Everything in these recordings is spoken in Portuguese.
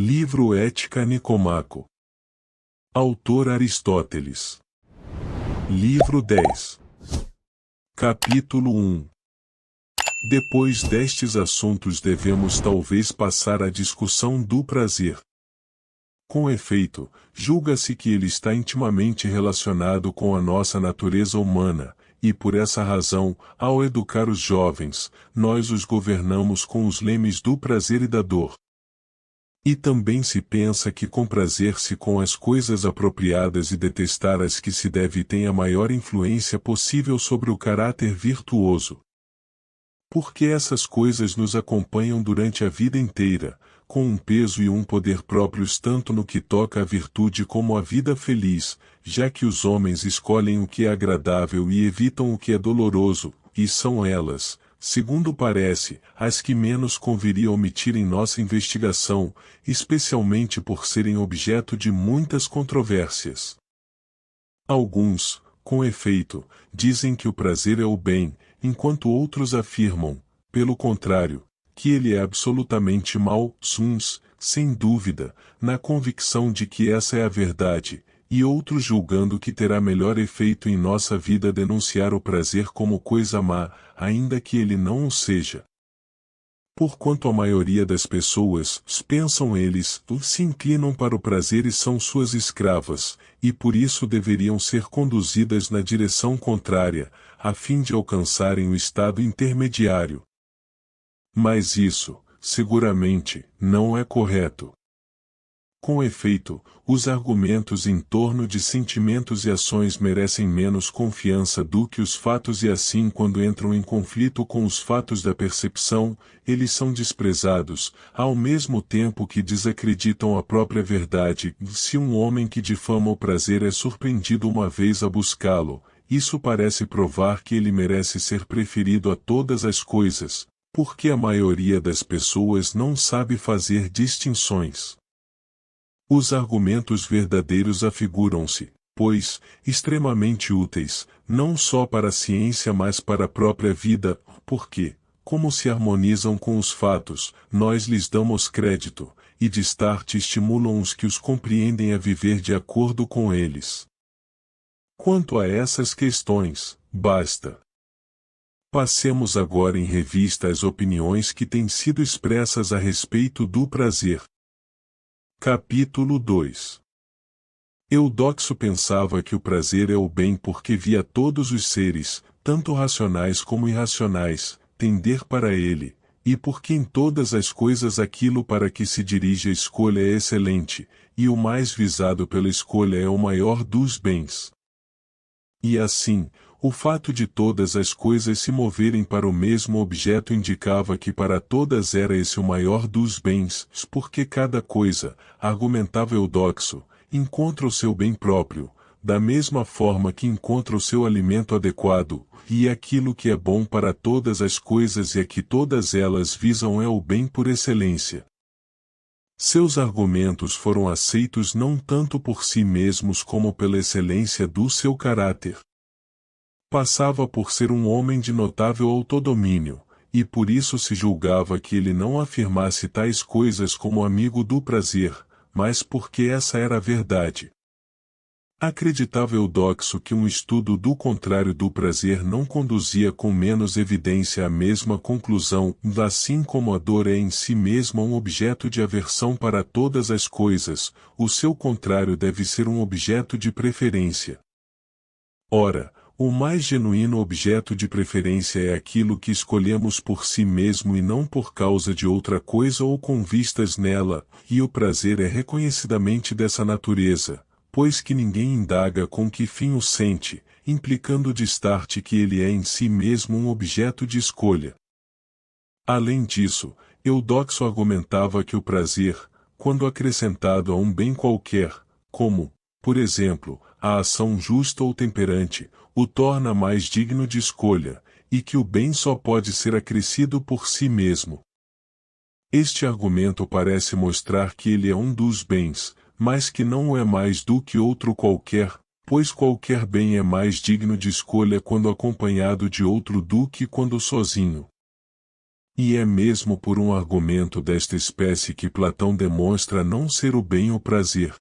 Livro Ética Nicomaco. Autor Aristóteles. Livro 10. Capítulo 1. Depois destes assuntos devemos talvez passar à discussão do prazer. Com efeito, julga-se que ele está intimamente relacionado com a nossa natureza humana, e por essa razão, ao educar os jovens, nós os governamos com os lemes do prazer e da dor. E também se pensa que comprazer-se com as coisas apropriadas e detestar as que se deve tem a maior influência possível sobre o caráter virtuoso. Porque essas coisas nos acompanham durante a vida inteira, com um peso e um poder próprios tanto no que toca à virtude como à vida feliz, já que os homens escolhem o que é agradável e evitam o que é doloroso, e são elas, segundo parece, as que menos conviria omitir em nossa investigação, especialmente por serem objeto de muitas controvérsias. Alguns, com efeito, dizem que o prazer é o bem, enquanto outros afirmam, pelo contrário, que ele é absolutamente mau, sem dúvida, na convicção de que essa é a verdade, e outros julgando que terá melhor efeito em nossa vida denunciar o prazer como coisa má, ainda que ele não o seja. Porquanto a maioria das pessoas, pensam eles, se inclinam para o prazer e são suas escravas, e por isso deveriam ser conduzidas na direção contrária, a fim de alcançarem o estado intermediário. Mas isso, seguramente, não é correto. Com efeito, os argumentos em torno de sentimentos e ações merecem menos confiança do que os fatos e assim quando entram em conflito com os fatos da percepção, eles são desprezados, ao mesmo tempo que desacreditam a própria verdade. Se um homem que difama o prazer é surpreendido uma vez a buscá-lo, isso parece provar que ele merece ser preferido a todas as coisas, porque a maioria das pessoas não sabe fazer distinções. Os argumentos verdadeiros afiguram-se, pois, extremamente úteis, não só para a ciência mas para a própria vida, porque, como se harmonizam com os fatos, nós lhes damos crédito, e de start estimulam os que os compreendem a viver de acordo com eles. Quanto a essas questões, basta. Passemos agora em revista as opiniões que têm sido expressas a respeito do prazer. Capítulo 2. Eudoxo pensava que o prazer é o bem porque via todos os seres, tanto racionais como irracionais, tender para ele, e porque em todas as coisas aquilo para que se dirige a escolha é excelente, e o mais visado pela escolha é o maior dos bens. E assim, o fato de todas as coisas se moverem para o mesmo objeto indicava que para todas era esse o maior dos bens, porque cada coisa, argumentava Eudoxo, encontra o seu bem próprio, da mesma forma que encontra o seu alimento adequado, e aquilo que é bom para todas as coisas e a que todas elas visam é o bem por excelência. Seus argumentos foram aceitos não tanto por si mesmos como pela excelência do seu caráter. Passava por ser um homem de notável autodomínio, e por isso se julgava que ele não afirmasse tais coisas como amigo do prazer, mas porque essa era a verdade. Acreditava Eudoxo que um estudo do contrário do prazer não conduzia com menos evidência à mesma conclusão, assim como a dor é em si mesma um objeto de aversão para todas as coisas, o seu contrário deve ser um objeto de preferência. Ora, o mais genuíno objeto de preferência é aquilo que escolhemos por si mesmo e não por causa de outra coisa ou com vistas nela, e o prazer é reconhecidamente dessa natureza, pois que ninguém indaga com que fim o sente, implicando de start que ele é em si mesmo um objeto de escolha. Além disso, Eudoxo argumentava que o prazer, quando acrescentado a um bem qualquer, como, por exemplo, a ação justa ou temperante, o torna mais digno de escolha, e que o bem só pode ser acrescido por si mesmo. Este argumento parece mostrar que ele é um dos bens, mas que não o é mais do que outro qualquer, pois qualquer bem é mais digno de escolha quando acompanhado de outro do que quando sozinho. E é mesmo por um argumento desta espécie que Platão demonstra não ser o bem o prazer.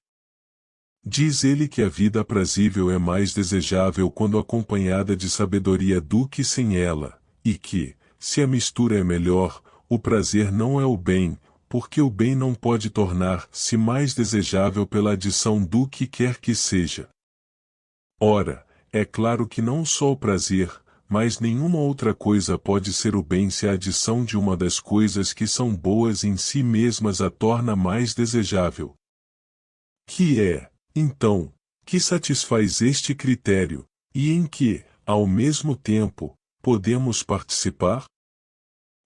Diz ele que a vida aprazível é mais desejável quando acompanhada de sabedoria do que sem ela, e que, se a mistura é melhor, o prazer não é o bem, porque o bem não pode tornar-se mais desejável pela adição do que quer que seja. Ora, é claro que não só o prazer, mas nenhuma outra coisa pode ser o bem se a adição de uma das coisas que são boas em si mesmas a torna mais desejável. Que é, então, que satisfaz este critério, e em que, ao mesmo tempo, podemos participar?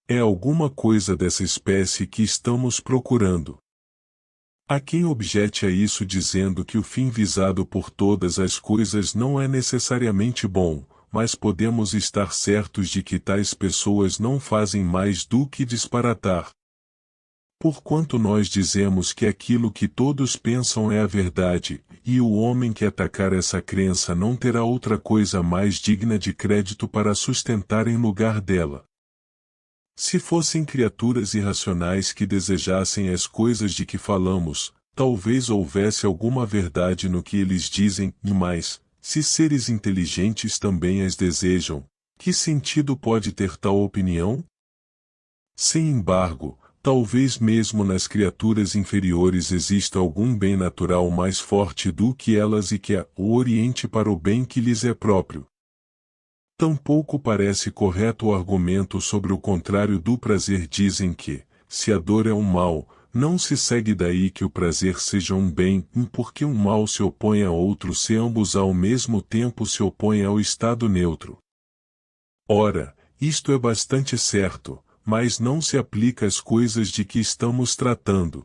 É alguma coisa dessa espécie que estamos procurando. Há quem objete a isso dizendo que o fim visado por todas as coisas não é necessariamente bom, mas podemos estar certos de que tais pessoas não fazem mais do que disparatar. Porquanto nós dizemos que aquilo que todos pensam é a verdade, e o homem que atacar essa crença não terá outra coisa mais digna de crédito para sustentar em lugar dela. Se fossem criaturas irracionais que desejassem as coisas de que falamos, talvez houvesse alguma verdade no que eles dizem, e mais, se seres inteligentes também as desejam, que sentido pode ter tal opinião? Sem embargo, talvez mesmo nas criaturas inferiores exista algum bem natural mais forte do que elas e que o oriente para o bem que lhes é próprio. Tampouco parece correto o argumento sobre o contrário do prazer. Dizem que, se a dor é um mal, não se segue daí que o prazer seja um bem, porque um mal se opõe a outro se ambos ao mesmo tempo se opõem ao estado neutro. Ora, isto é bastante certo, mas não se aplica às coisas de que estamos tratando.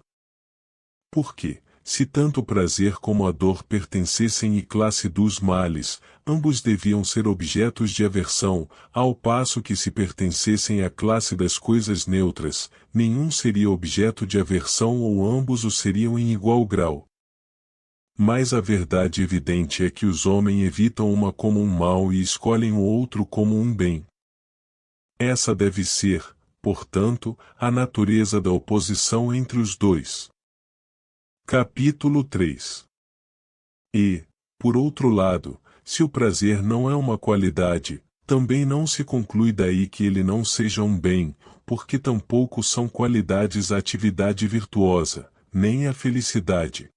Porque, se tanto o prazer como a dor pertencessem à classe dos males, ambos deviam ser objetos de aversão, ao passo que se pertencessem à classe das coisas neutras, nenhum seria objeto de aversão ou ambos o seriam em igual grau. Mas a verdade evidente é que os homens evitam uma como um mal e escolhem o outro como um bem. Essa deve ser, portanto, a natureza da oposição entre os dois. Capítulo 3. E, por outro lado, se o prazer não é uma qualidade, também não se conclui daí que ele não seja um bem, porque tampouco são qualidades a atividade virtuosa, nem a felicidade.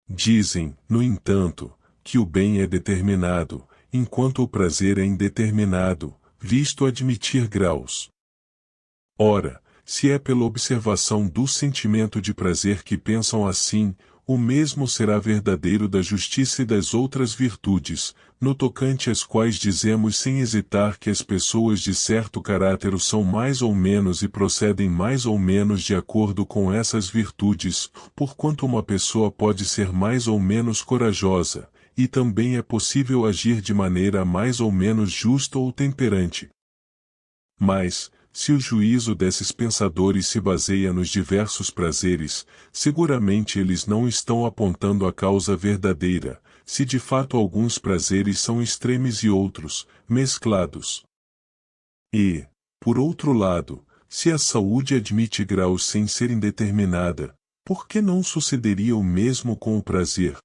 Dizem, no entanto, que o bem é determinado, enquanto o prazer é indeterminado, visto admitir graus. Ora, se é pela observação do sentimento de prazer que pensam assim, o mesmo será verdadeiro da justiça e das outras virtudes, no tocante às quais dizemos sem hesitar que as pessoas de certo caráter são mais ou menos e procedem mais ou menos de acordo com essas virtudes, porquanto uma pessoa pode ser mais ou menos corajosa, e também é possível agir de maneira mais ou menos justa ou temperante. Mas, se o juízo desses pensadores se baseia nos diversos prazeres, seguramente eles não estão apontando a causa verdadeira, se de fato alguns prazeres são extremos e outros, mesclados. E, por outro lado, se a saúde admite graus sem ser indeterminada, por que não sucederia o mesmo com o prazer?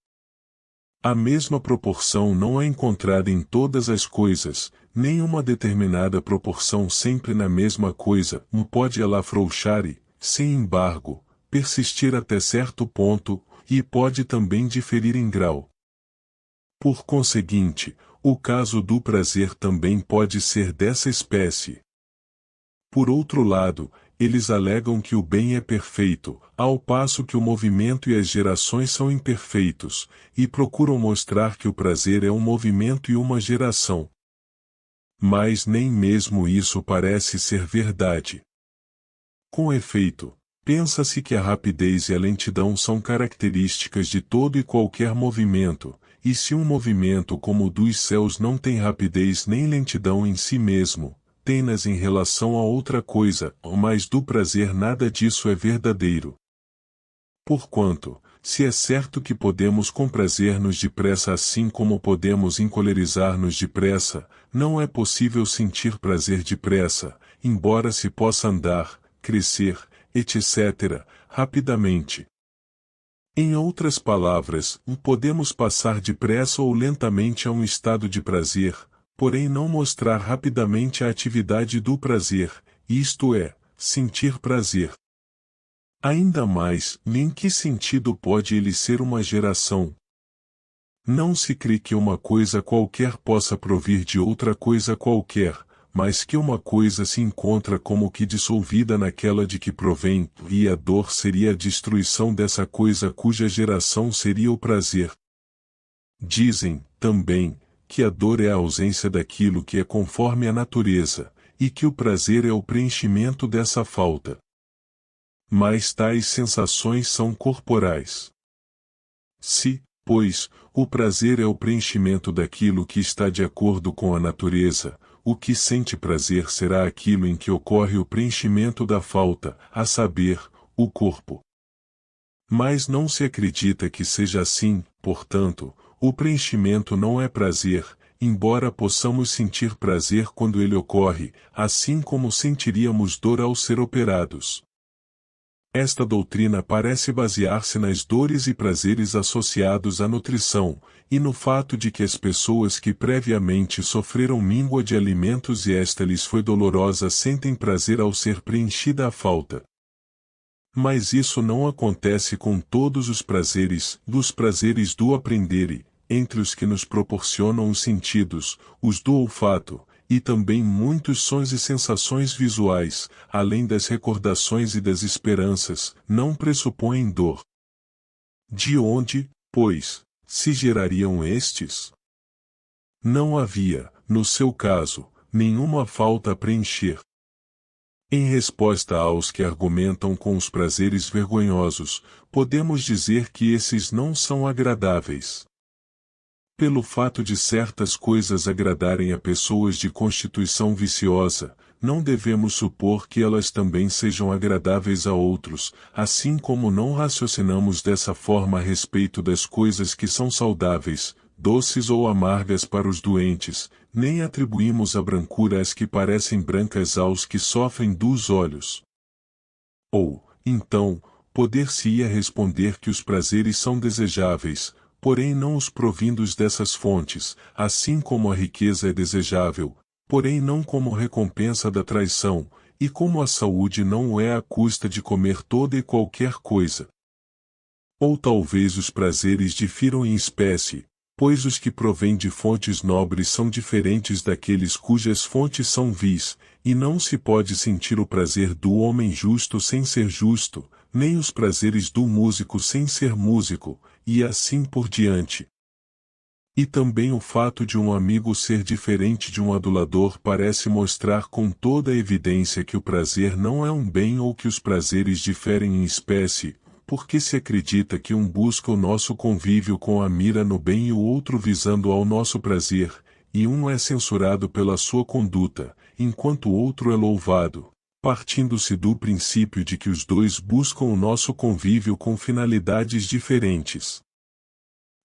A mesma proporção não é encontrada em todas as coisas, nem uma determinada proporção sempre na mesma coisa, pode ela afrouxar e, sem embargo, persistir até certo ponto, e pode também diferir em grau. Por conseguinte, o caso do prazer também pode ser dessa espécie. Por outro lado, eles alegam que o bem é perfeito, ao passo que o movimento e as gerações são imperfeitos, e procuram mostrar que o prazer é um movimento e uma geração. Mas nem mesmo isso parece ser verdade. Com efeito, pensa-se que a rapidez e a lentidão são características de todo e qualquer movimento, e se um movimento como o dos céus não tem rapidez nem lentidão em si mesmo, tem-nas em relação a outra coisa, mas do prazer nada disso é verdadeiro. Porquanto, se é certo que podemos comprazer-nos depressa assim como podemos encolerizar-nos depressa, não é possível sentir prazer depressa, embora se possa andar, crescer, etc., rapidamente. Em outras palavras, podemos passar depressa ou lentamente a um estado de prazer, porém não mostrar rapidamente a atividade do prazer, isto é, sentir prazer. Ainda mais, em que sentido pode ele ser uma geração? Não se crê que uma coisa qualquer possa provir de outra coisa qualquer, mas que uma coisa se encontra como que dissolvida naquela de que provém, e a dor seria a destruição dessa coisa cuja geração seria o prazer. Dizem, também, que a dor é a ausência daquilo que é conforme a natureza, e que o prazer é o preenchimento dessa falta. Mas tais sensações são corporais. Se, pois, o prazer é o preenchimento daquilo que está de acordo com a natureza, o que sente prazer será aquilo em que ocorre o preenchimento da falta, a saber, o corpo. Mas não se acredita que seja assim, portanto, o preenchimento não é prazer, embora possamos sentir prazer quando ele ocorre, assim como sentiríamos dor ao ser operados. Esta doutrina parece basear-se nas dores e prazeres associados à nutrição, e no fato de que as pessoas que previamente sofreram míngua de alimentos e esta lhes foi dolorosa sentem prazer ao ser preenchida a falta. Mas isso não acontece com todos os prazeres, dos prazeres do aprender, entre os que nos proporcionam os sentidos, os do olfato, e também muitos sons e sensações visuais, além das recordações e das esperanças, não pressupõem dor. De onde, pois, se gerariam estes? Não havia, no seu caso, nenhuma falta a preencher. Em resposta aos que argumentam com os prazeres vergonhosos, podemos dizer que esses não são agradáveis. Pelo fato de certas coisas agradarem a pessoas de constituição viciosa, não devemos supor que elas também sejam agradáveis a outros, assim como não raciocinamos dessa forma a respeito das coisas que são saudáveis, doces ou amargas para os doentes, nem atribuímos a brancura às que parecem brancas aos que sofrem dos olhos. Ou, então, poder-se-ia responder que os prazeres são desejáveis, porém não os provindos dessas fontes, assim como a riqueza é desejável, porém não como recompensa da traição, e como a saúde não o é à custa de comer toda e qualquer coisa. Ou talvez os prazeres difiram em espécie, pois os que provêm de fontes nobres são diferentes daqueles cujas fontes são vis, e não se pode sentir o prazer do homem justo sem ser justo, nem os prazeres do músico sem ser músico, e assim por diante. E também o fato de um amigo ser diferente de um adulador parece mostrar com toda a evidência que o prazer não é um bem ou que os prazeres diferem em espécie, porque se acredita que um busca o nosso convívio com a mira no bem e o outro visando ao nosso prazer, e um é censurado pela sua conduta, enquanto o outro é louvado, partindo-se do princípio de que os dois buscam o nosso convívio com finalidades diferentes.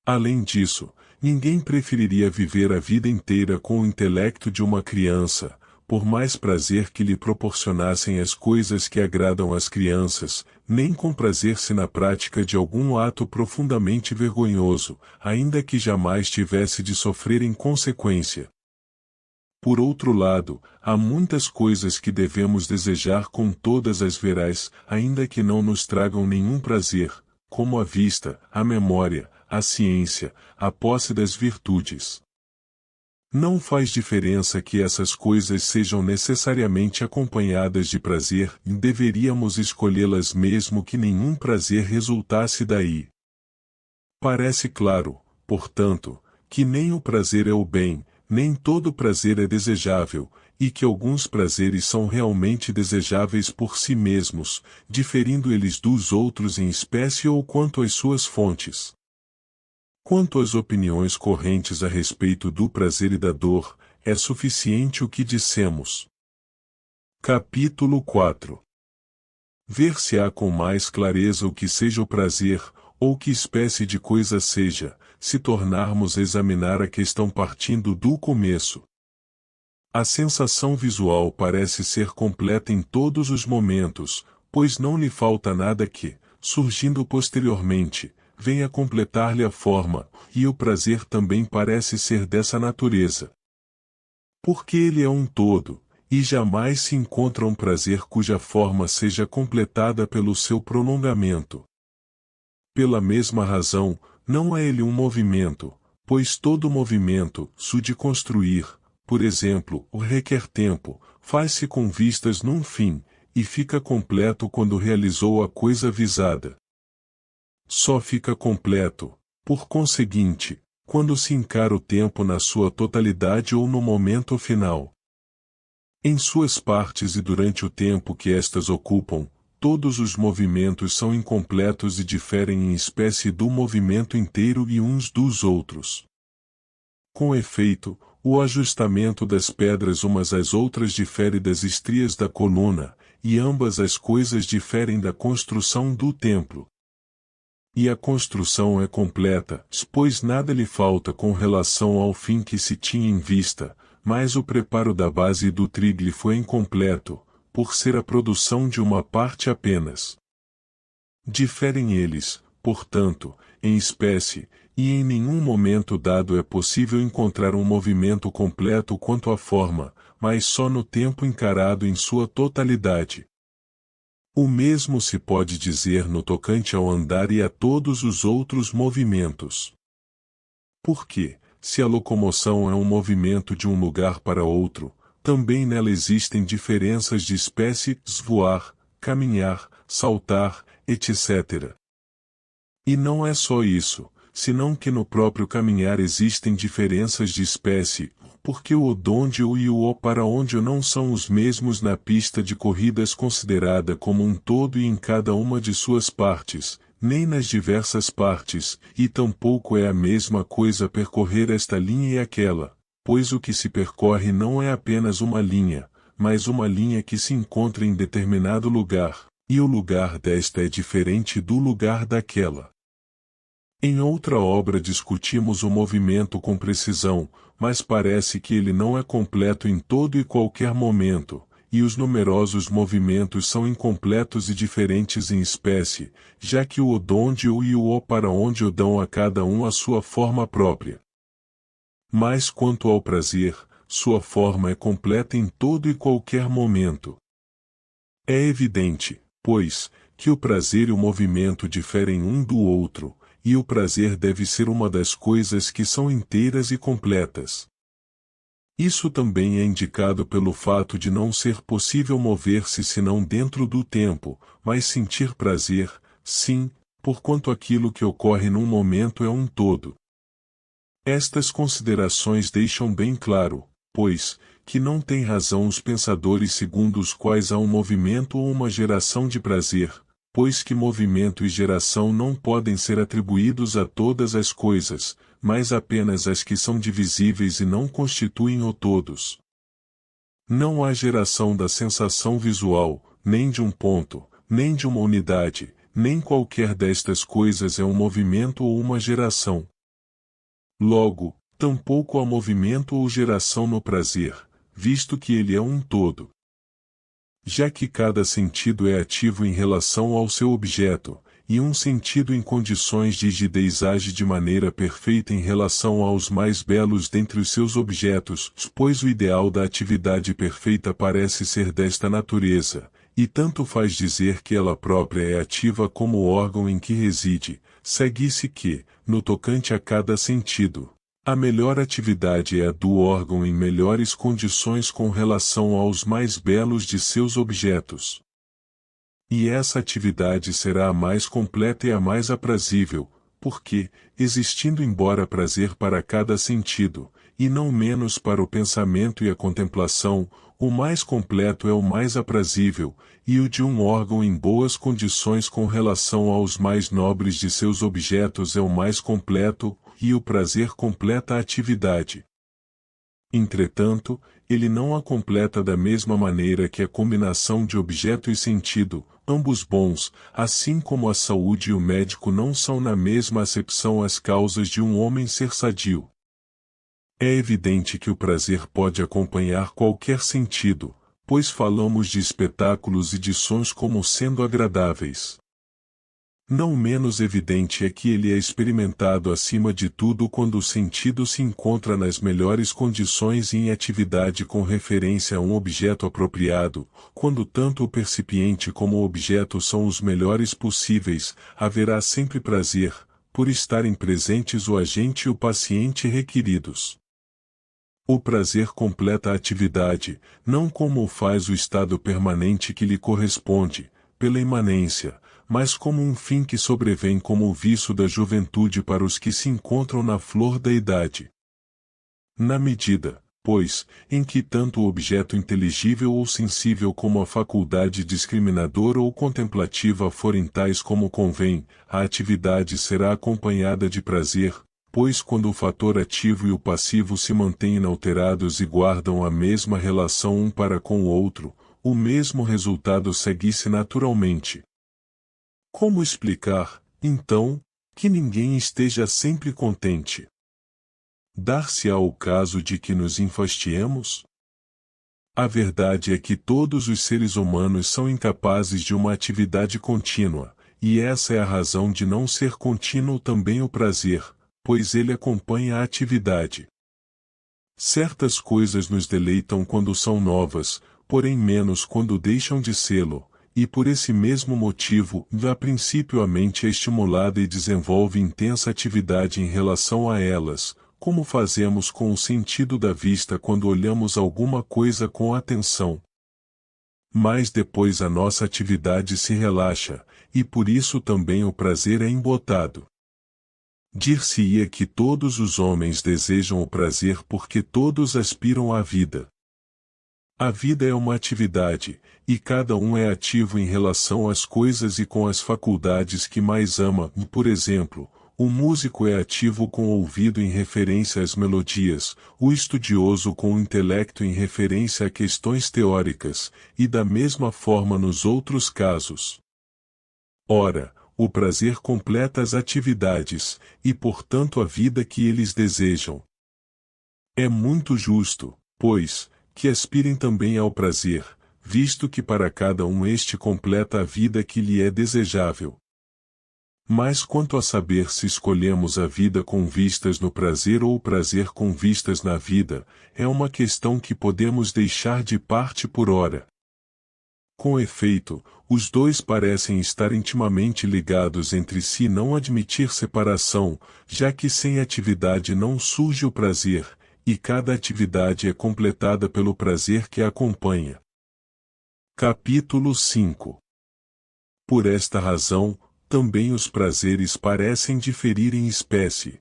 Além disso, ninguém preferiria viver a vida inteira com o intelecto de uma criança, por mais prazer que lhe proporcionassem as coisas que agradam às crianças, nem comprazer-se na prática de algum ato profundamente vergonhoso, ainda que jamais tivesse de sofrer em consequência. Por outro lado, há muitas coisas que devemos desejar com todas as verais, ainda que não nos tragam nenhum prazer, como a vista, a memória, a ciência, a posse das virtudes. Não faz diferença que essas coisas sejam necessariamente acompanhadas de prazer, e deveríamos escolhê-las mesmo que nenhum prazer resultasse daí. Parece claro, portanto, que nem o prazer é o bem, nem todo prazer é desejável, e que alguns prazeres são realmente desejáveis por si mesmos, diferindo eles dos outros em espécie ou quanto às suas fontes. Quanto às opiniões correntes a respeito do prazer e da dor, é suficiente o que dissemos. Capítulo 4. Ver-se-á com mais clareza o que seja o prazer, ou que espécie de coisa seja, se tornarmos a examinar a questão partindo do começo. A sensação visual parece ser completa em todos os momentos, pois não lhe falta nada que, surgindo posteriormente, venha completar-lhe a forma, e o prazer também parece ser dessa natureza. Porque ele é um todo, e jamais se encontra um prazer cuja forma seja completada pelo seu prolongamento. Pela mesma razão, não é ele um movimento, pois todo movimento, se de construir, por exemplo, o requer tempo, faz-se com vistas num fim, e fica completo quando realizou a coisa visada. Só fica completo, por conseguinte, quando se encara o tempo na sua totalidade ou no momento final. Em suas partes e durante o tempo que estas ocupam, todos os movimentos são incompletos e diferem em espécie do movimento inteiro e uns dos outros. Com efeito, o ajustamento das pedras umas às outras difere das estrias da coluna, e ambas as coisas diferem da construção do templo. E a construção é completa, pois nada lhe falta com relação ao fim que se tinha em vista, mas o preparo da base do trigle foi incompleto, por ser a produção de uma parte apenas. Diferem eles, portanto, em espécie, e em nenhum momento dado é possível encontrar um movimento completo quanto à forma, mas só no tempo encarado em sua totalidade. O mesmo se pode dizer no tocante ao andar e a todos os outros movimentos. Porque, se a locomoção é um movimento de um lugar para outro, também nela existem diferenças de espécies, voar, caminhar, saltar, etc. E não é só isso, senão que no próprio caminhar existem diferenças de espécie, porque o donde o e o para onde o não são os mesmos na pista de corridas considerada como um todo e em cada uma de suas partes, nem nas diversas partes, e tampouco é a mesma coisa percorrer esta linha e aquela, pois o que se percorre não é apenas uma linha, mas uma linha que se encontra em determinado lugar, e o lugar desta é diferente do lugar daquela. Em outra obra discutimos o movimento com precisão, mas parece que ele não é completo em todo e qualquer momento, e os numerosos movimentos são incompletos e diferentes em espécie, já que o donde o e o para onde o dão a cada um a sua forma própria. Mas quanto ao prazer, sua forma é completa em todo e qualquer momento. É evidente, pois, que o prazer e o movimento diferem um do outro, e o prazer deve ser uma das coisas que são inteiras e completas. Isso também é indicado pelo fato de não ser possível mover-se senão dentro do tempo, mas sentir prazer, sim, porquanto aquilo que ocorre num momento é um todo. Estas considerações deixam bem claro, pois, que não têm razão os pensadores segundo os quais há um movimento ou uma geração de prazer, pois que movimento e geração não podem ser atribuídos a todas as coisas, mas apenas às que são divisíveis e não constituem o todos. Não há geração da sensação visual, nem de um ponto, nem de uma unidade, nem qualquer destas coisas é um movimento ou uma geração. Logo, tampouco há movimento ou geração no prazer, visto que ele é um todo. Já que cada sentido é ativo em relação ao seu objeto, e um sentido em condições de rigidez age de maneira perfeita em relação aos mais belos dentre os seus objetos, pois o ideal da atividade perfeita parece ser desta natureza, e tanto faz dizer que ela própria é ativa como o órgão em que reside, segue-se que, no tocante a cada sentido, a melhor atividade é a do órgão em melhores condições com relação aos mais belos de seus objetos. E essa atividade será a mais completa e a mais aprazível, porque, existindo embora prazer para cada sentido, e não menos para o pensamento e a contemplação, o mais completo é o mais aprazível, e o de um órgão em boas condições com relação aos mais nobres de seus objetos é o mais completo, e o prazer completa a atividade. Entretanto, ele não a completa da mesma maneira que a combinação de objeto e sentido, ambos bons, assim como a saúde e o médico não são na mesma acepção as causas de um homem ser sadio. É evidente que o prazer pode acompanhar qualquer sentido, pois falamos de espetáculos e de sons como sendo agradáveis. Não menos evidente é que ele é experimentado acima de tudo quando o sentido se encontra nas melhores condições e em atividade com referência a um objeto apropriado, quando tanto o percipiente como o objeto são os melhores possíveis, haverá sempre prazer, por estarem presentes o agente e o paciente requeridos. O prazer completa a atividade, não como o faz o estado permanente que lhe corresponde, pela imanência, mas como um fim que sobrevém como o viço da juventude para os que se encontram na flor da idade. Na medida, pois, em que tanto o objeto inteligível ou sensível como a faculdade discriminadora ou contemplativa forem tais como convém, a atividade será acompanhada de prazer, pois quando o fator ativo e o passivo se mantêm inalterados e guardam a mesma relação um para com o outro, o mesmo resultado segue-se naturalmente. Como explicar, então, que ninguém esteja sempre contente? Dar-se-á o caso de que nos enfastiemos? A verdade é que todos os seres humanos são incapazes de uma atividade contínua, e essa é a razão de não ser contínuo também o prazer, pois ele acompanha a atividade. Certas coisas nos deleitam quando são novas, porém menos quando deixam de sê-lo. E por esse mesmo motivo, a princípio a mente é estimulada e desenvolve intensa atividade em relação a elas, como fazemos com o sentido da vista quando olhamos alguma coisa com atenção. Mas depois a nossa atividade se relaxa, e por isso também o prazer é embotado. Dir-se-ia que todos os homens desejam o prazer porque todos aspiram à vida. A vida é uma atividade, e cada um é ativo em relação às coisas e com as faculdades que mais ama. Por exemplo, o músico é ativo com o ouvido em referência às melodias, o estudioso com o intelecto em referência a questões teóricas, e da mesma forma nos outros casos. Ora, o prazer completa as atividades, e portanto a vida que eles desejam. É muito justo, pois, que aspirem também ao prazer, visto que para cada um este completa a vida que lhe é desejável. Mas quanto a saber se escolhemos a vida com vistas no prazer ou o prazer com vistas na vida, é uma questão que podemos deixar de parte por ora. Com efeito, os dois parecem estar intimamente ligados entre si e não admitir separação, já que sem atividade não surge o prazer, e cada atividade é completada pelo prazer que a acompanha. Capítulo 5. Por esta razão, também os prazeres parecem diferir em espécie.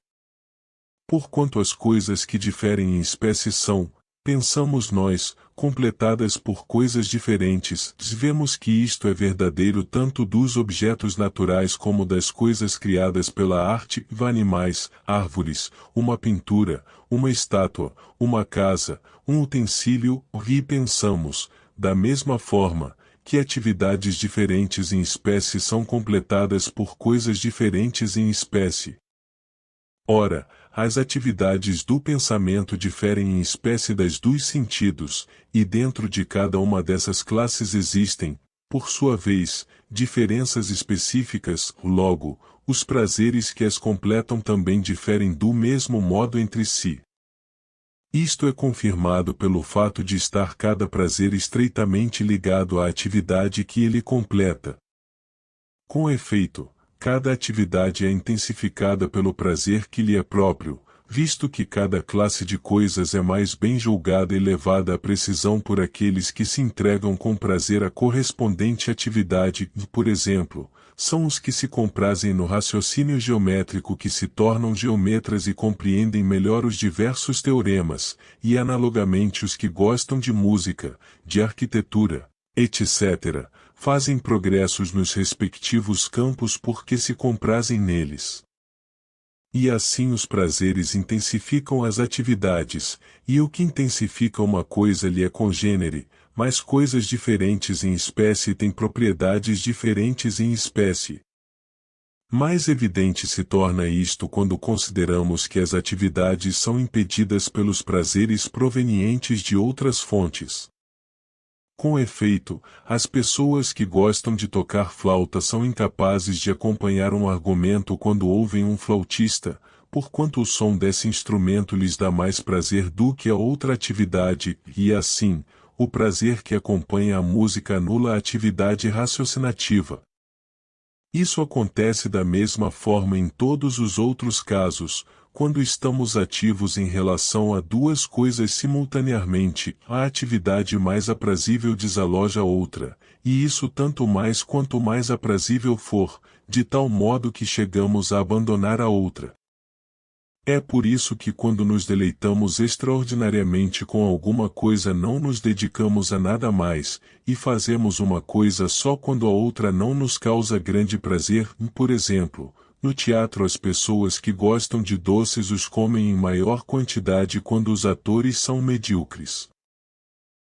Porquanto as coisas que diferem em espécie são, pensamos nós, completadas por coisas diferentes, vemos que isto é verdadeiro tanto dos objetos naturais como das coisas criadas pela arte, animais, árvores, uma pintura, uma estátua, uma casa, um utensílio, e pensamos, da mesma forma, que atividades diferentes em espécie são completadas por coisas diferentes em espécie. Ora, as atividades do pensamento diferem em espécie das dos sentidos, e dentro de cada uma dessas classes existem, por sua vez, diferenças específicas, logo, os prazeres que as completam também diferem do mesmo modo entre si. Isto é confirmado pelo fato de estar cada prazer estreitamente ligado à atividade que ele completa. Com efeito, cada atividade é intensificada pelo prazer que lhe é próprio, visto que cada classe de coisas é mais bem julgada e levada à precisão por aqueles que se entregam com prazer à correspondente atividade, por exemplo, são os que se comprazem no raciocínio geométrico que se tornam geometras e compreendem melhor os diversos teoremas, e analogamente os que gostam de música, de arquitetura, etc., fazem progressos nos respectivos campos porque se comprazem neles. E assim os prazeres intensificam as atividades, e o que intensifica uma coisa lhe é congênere, mas coisas diferentes em espécie têm propriedades diferentes em espécie. Mais evidente se torna isto quando consideramos que as atividades são impedidas pelos prazeres provenientes de outras fontes. Com efeito, as pessoas que gostam de tocar flauta são incapazes de acompanhar um argumento quando ouvem um flautista, porquanto o som desse instrumento lhes dá mais prazer do que a outra atividade, e assim, o prazer que acompanha a música anula a atividade raciocinativa. Isso acontece da mesma forma em todos os outros casos, quando estamos ativos em relação a duas coisas simultaneamente, a atividade mais aprazível desaloja outra, e isso tanto mais quanto mais aprazível for, de tal modo que chegamos a abandonar a outra. É por isso que quando nos deleitamos extraordinariamente com alguma coisa não nos dedicamos a nada mais, e fazemos uma coisa só quando a outra não nos causa grande prazer. Por exemplo, no teatro as pessoas que gostam de doces os comem em maior quantidade quando os atores são medíocres.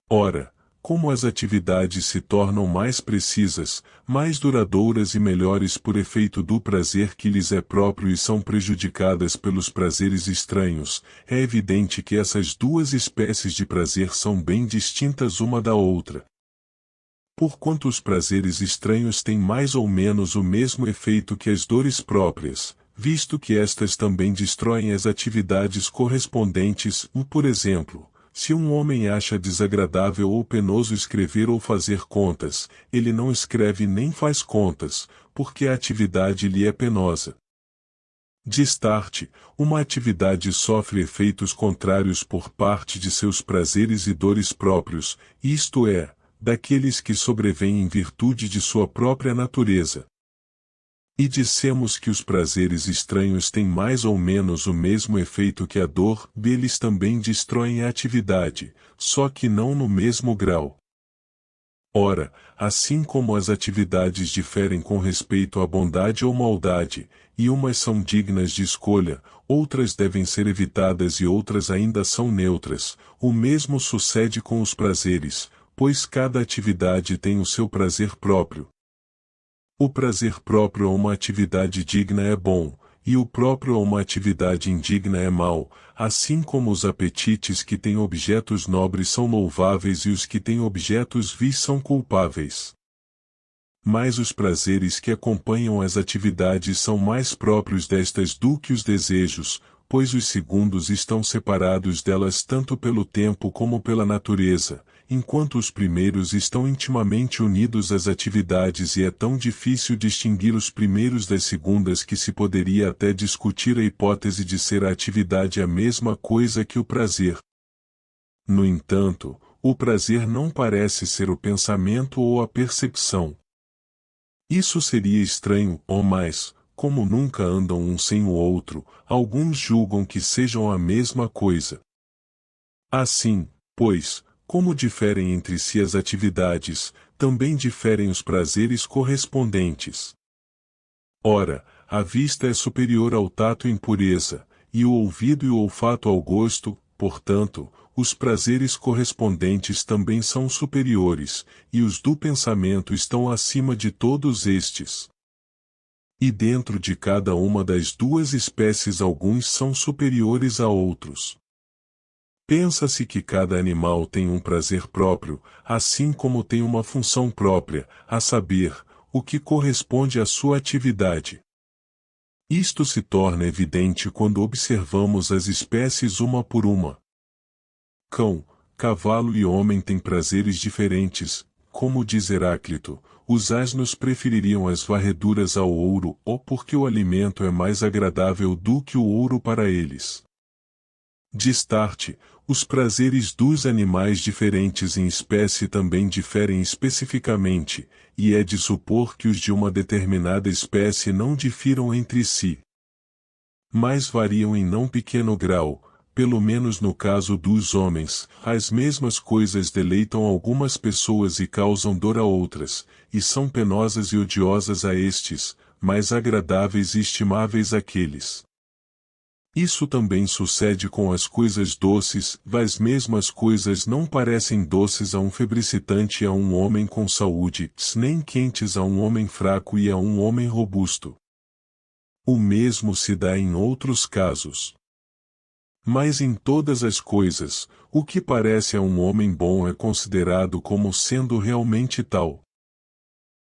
Ora, como as atividades se tornam mais precisas, mais duradouras e melhores por efeito do prazer que lhes é próprio e são prejudicadas pelos prazeres estranhos, é evidente que essas duas espécies de prazer são bem distintas uma da outra. Porquanto os prazeres estranhos têm mais ou menos o mesmo efeito que as dores próprias, visto que estas também destroem as atividades correspondentes, por exemplo, se um homem acha desagradável ou penoso escrever ou fazer contas, ele não escreve nem faz contas, porque a atividade lhe é penosa. Destarte, uma atividade sofre efeitos contrários por parte de seus prazeres e dores próprios, isto é, daqueles que sobrevêm em virtude de sua própria natureza. E dissemos que os prazeres estranhos têm mais ou menos o mesmo efeito que a dor, deles também destroem a atividade, só que não no mesmo grau. Ora, assim como as atividades diferem com respeito à bondade ou maldade, e umas são dignas de escolha, outras devem ser evitadas e outras ainda são neutras, o mesmo sucede com os prazeres, pois cada atividade tem o seu prazer próprio. O prazer próprio a uma atividade digna é bom, e o próprio a uma atividade indigna é mau, assim como os apetites que têm objetos nobres são louváveis e os que têm objetos vis são culpáveis. Mas os prazeres que acompanham as atividades são mais próprios destas do que os desejos, pois os segundos estão separados delas tanto pelo tempo como pela natureza, enquanto os primeiros estão intimamente unidos às atividades e é tão difícil distinguir os primeiros das segundas que se poderia até discutir a hipótese de ser a atividade a mesma coisa que o prazer. No entanto, o prazer não parece ser o pensamento ou a percepção. Isso seria estranho, mas, como nunca andam um sem o outro, alguns julgam que sejam a mesma coisa. Assim, pois, como diferem entre si as atividades, também diferem os prazeres correspondentes. Ora, a vista é superior ao tato em pureza, e o ouvido e o olfato ao gosto, portanto, os prazeres correspondentes também são superiores, e os do pensamento estão acima de todos estes. E dentro de cada uma das duas espécies alguns são superiores a outros. Pensa-se que cada animal tem um prazer próprio, assim como tem uma função própria, a saber, o que corresponde à sua atividade. Isto se torna evidente quando observamos as espécies uma por uma. Cão, cavalo e homem têm prazeres diferentes, como diz Heráclito, os asnos prefeririam as varreduras ao ouro, ou porque o alimento é mais agradável do que o ouro para eles. Destarte, os prazeres dos animais diferentes em espécie também diferem especificamente, e é de supor que os de uma determinada espécie não difiram entre si. Mas variam em não pequeno grau, pelo menos no caso dos homens, as mesmas coisas deleitam algumas pessoas e causam dor a outras, e são penosas e odiosas a estes, mas agradáveis e estimáveis àqueles. Isso também sucede com as coisas doces, as mesmas coisas não parecem doces a um febricitante e a um homem com saúde, nem quentes a um homem fraco e a um homem robusto. O mesmo se dá em outros casos. Mas em todas as coisas, o que parece a um homem bom é considerado como sendo realmente tal.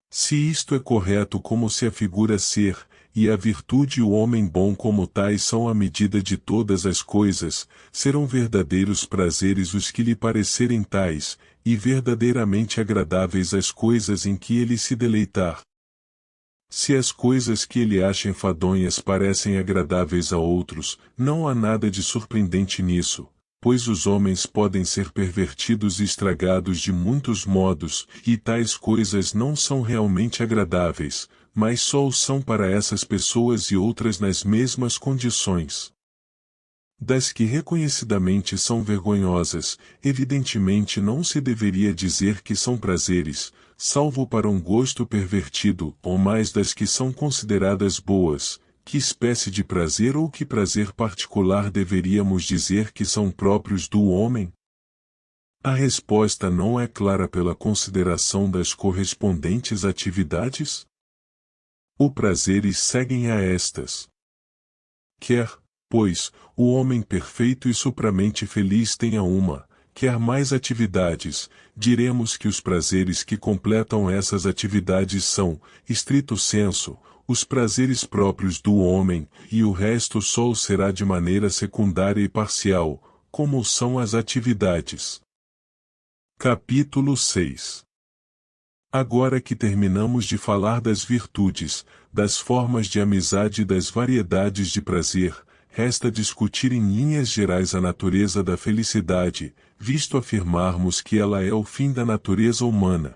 Se isto é correto como se afigura ser, e a virtude e o homem bom como tais são a medida de todas as coisas, serão verdadeiros prazeres os que lhe parecerem tais, e verdadeiramente agradáveis as coisas em que ele se deleitar. Se as coisas que ele acha enfadonhas parecem agradáveis a outros, não há nada de surpreendente nisso, pois os homens podem ser pervertidos e estragados de muitos modos, e tais coisas não são realmente agradáveis, mas só o são para essas pessoas e outras nas mesmas condições. Das que reconhecidamente são vergonhosas, evidentemente não se deveria dizer que são prazeres, salvo para um gosto pervertido, ou mais das que são consideradas boas, que espécie de prazer ou que prazer particular deveríamos dizer que são próprios do homem? A resposta não é clara pela consideração das correspondentes atividades? Os prazeres seguem a estas. Quer, pois, o homem perfeito e supramente feliz tenha uma, quer mais atividades, diremos que os prazeres que completam essas atividades são, estrito senso, os prazeres próprios do homem, e o resto só o será de maneira secundária e parcial, como são as atividades. Capítulo 6. Agora que terminamos de falar das virtudes, das formas de amizade e das variedades de prazer, resta discutir em linhas gerais a natureza da felicidade, visto afirmarmos que ela é o fim da natureza humana.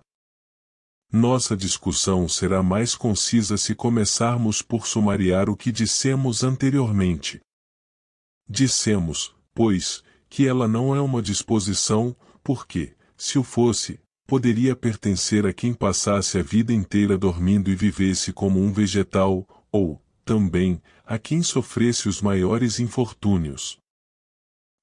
Nossa discussão será mais concisa se começarmos por sumariar o que dissemos anteriormente. Dissemos, pois, que ela não é uma disposição, porque, se o fosse, poderia pertencer a quem passasse a vida inteira dormindo e vivesse como um vegetal, ou, também, a quem sofresse os maiores infortúnios.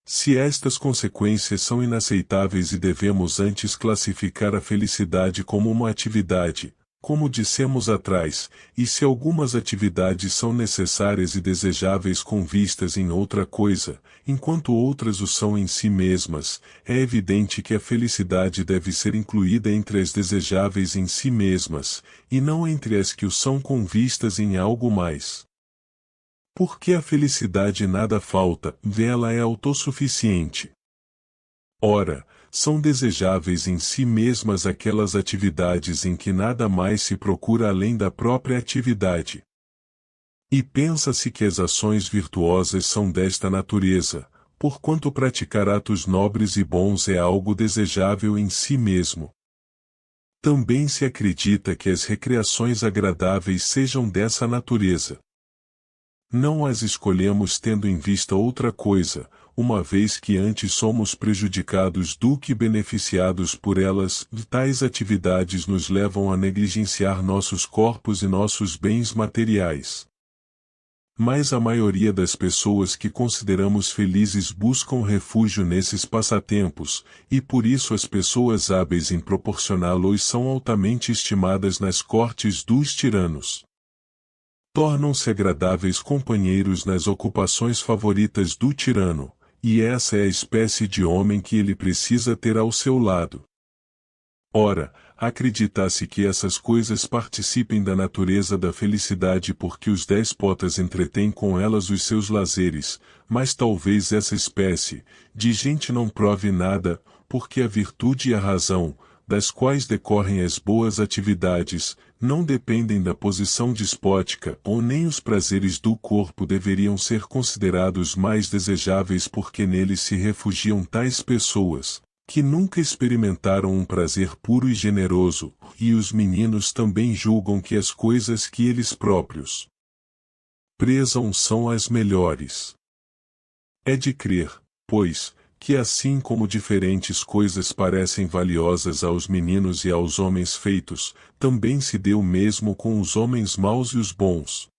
Se estas consequências são inaceitáveis e devemos antes classificar a felicidade como uma atividade, como dissemos atrás, e se algumas atividades são necessárias e desejáveis com vistas em outra coisa, enquanto outras o são em si mesmas, é evidente que a felicidade deve ser incluída entre as desejáveis em si mesmas, e não entre as que o são com vistas em algo mais. Porque a felicidade nada falta, ela é autossuficiente. Ora, são desejáveis em si mesmas aquelas atividades em que nada mais se procura além da própria atividade. E pensa-se que as ações virtuosas são desta natureza, porquanto praticar atos nobres e bons é algo desejável em si mesmo. Também se acredita que as recreações agradáveis sejam dessa natureza. Não as escolhemos tendo em vista outra coisa, uma vez que antes somos prejudicados do que beneficiados por elas, tais atividades nos levam a negligenciar nossos corpos e nossos bens materiais. Mas a maioria das pessoas que consideramos felizes buscam refúgio nesses passatempos, e por isso as pessoas hábeis em proporcioná-los são altamente estimadas nas cortes dos tiranos. Tornam-se agradáveis companheiros nas ocupações favoritas do tirano, e essa é a espécie de homem que ele precisa ter ao seu lado. Ora, acredita-se que essas coisas participem da natureza da felicidade porque os déspotas entretêm com elas os seus lazeres, mas talvez essa espécie de gente não prove nada, porque a virtude e a razão, das quais decorrem as boas atividades, não dependem da posição despótica ou nem os prazeres do corpo deveriam ser considerados mais desejáveis porque neles se refugiam tais pessoas, que nunca experimentaram um prazer puro e generoso, e os meninos também julgam que as coisas que eles próprios prezam são as melhores. É de crer, pois, que assim como diferentes coisas parecem valiosas aos meninos e aos homens feitos, também se dê o mesmo com os homens maus e os bons.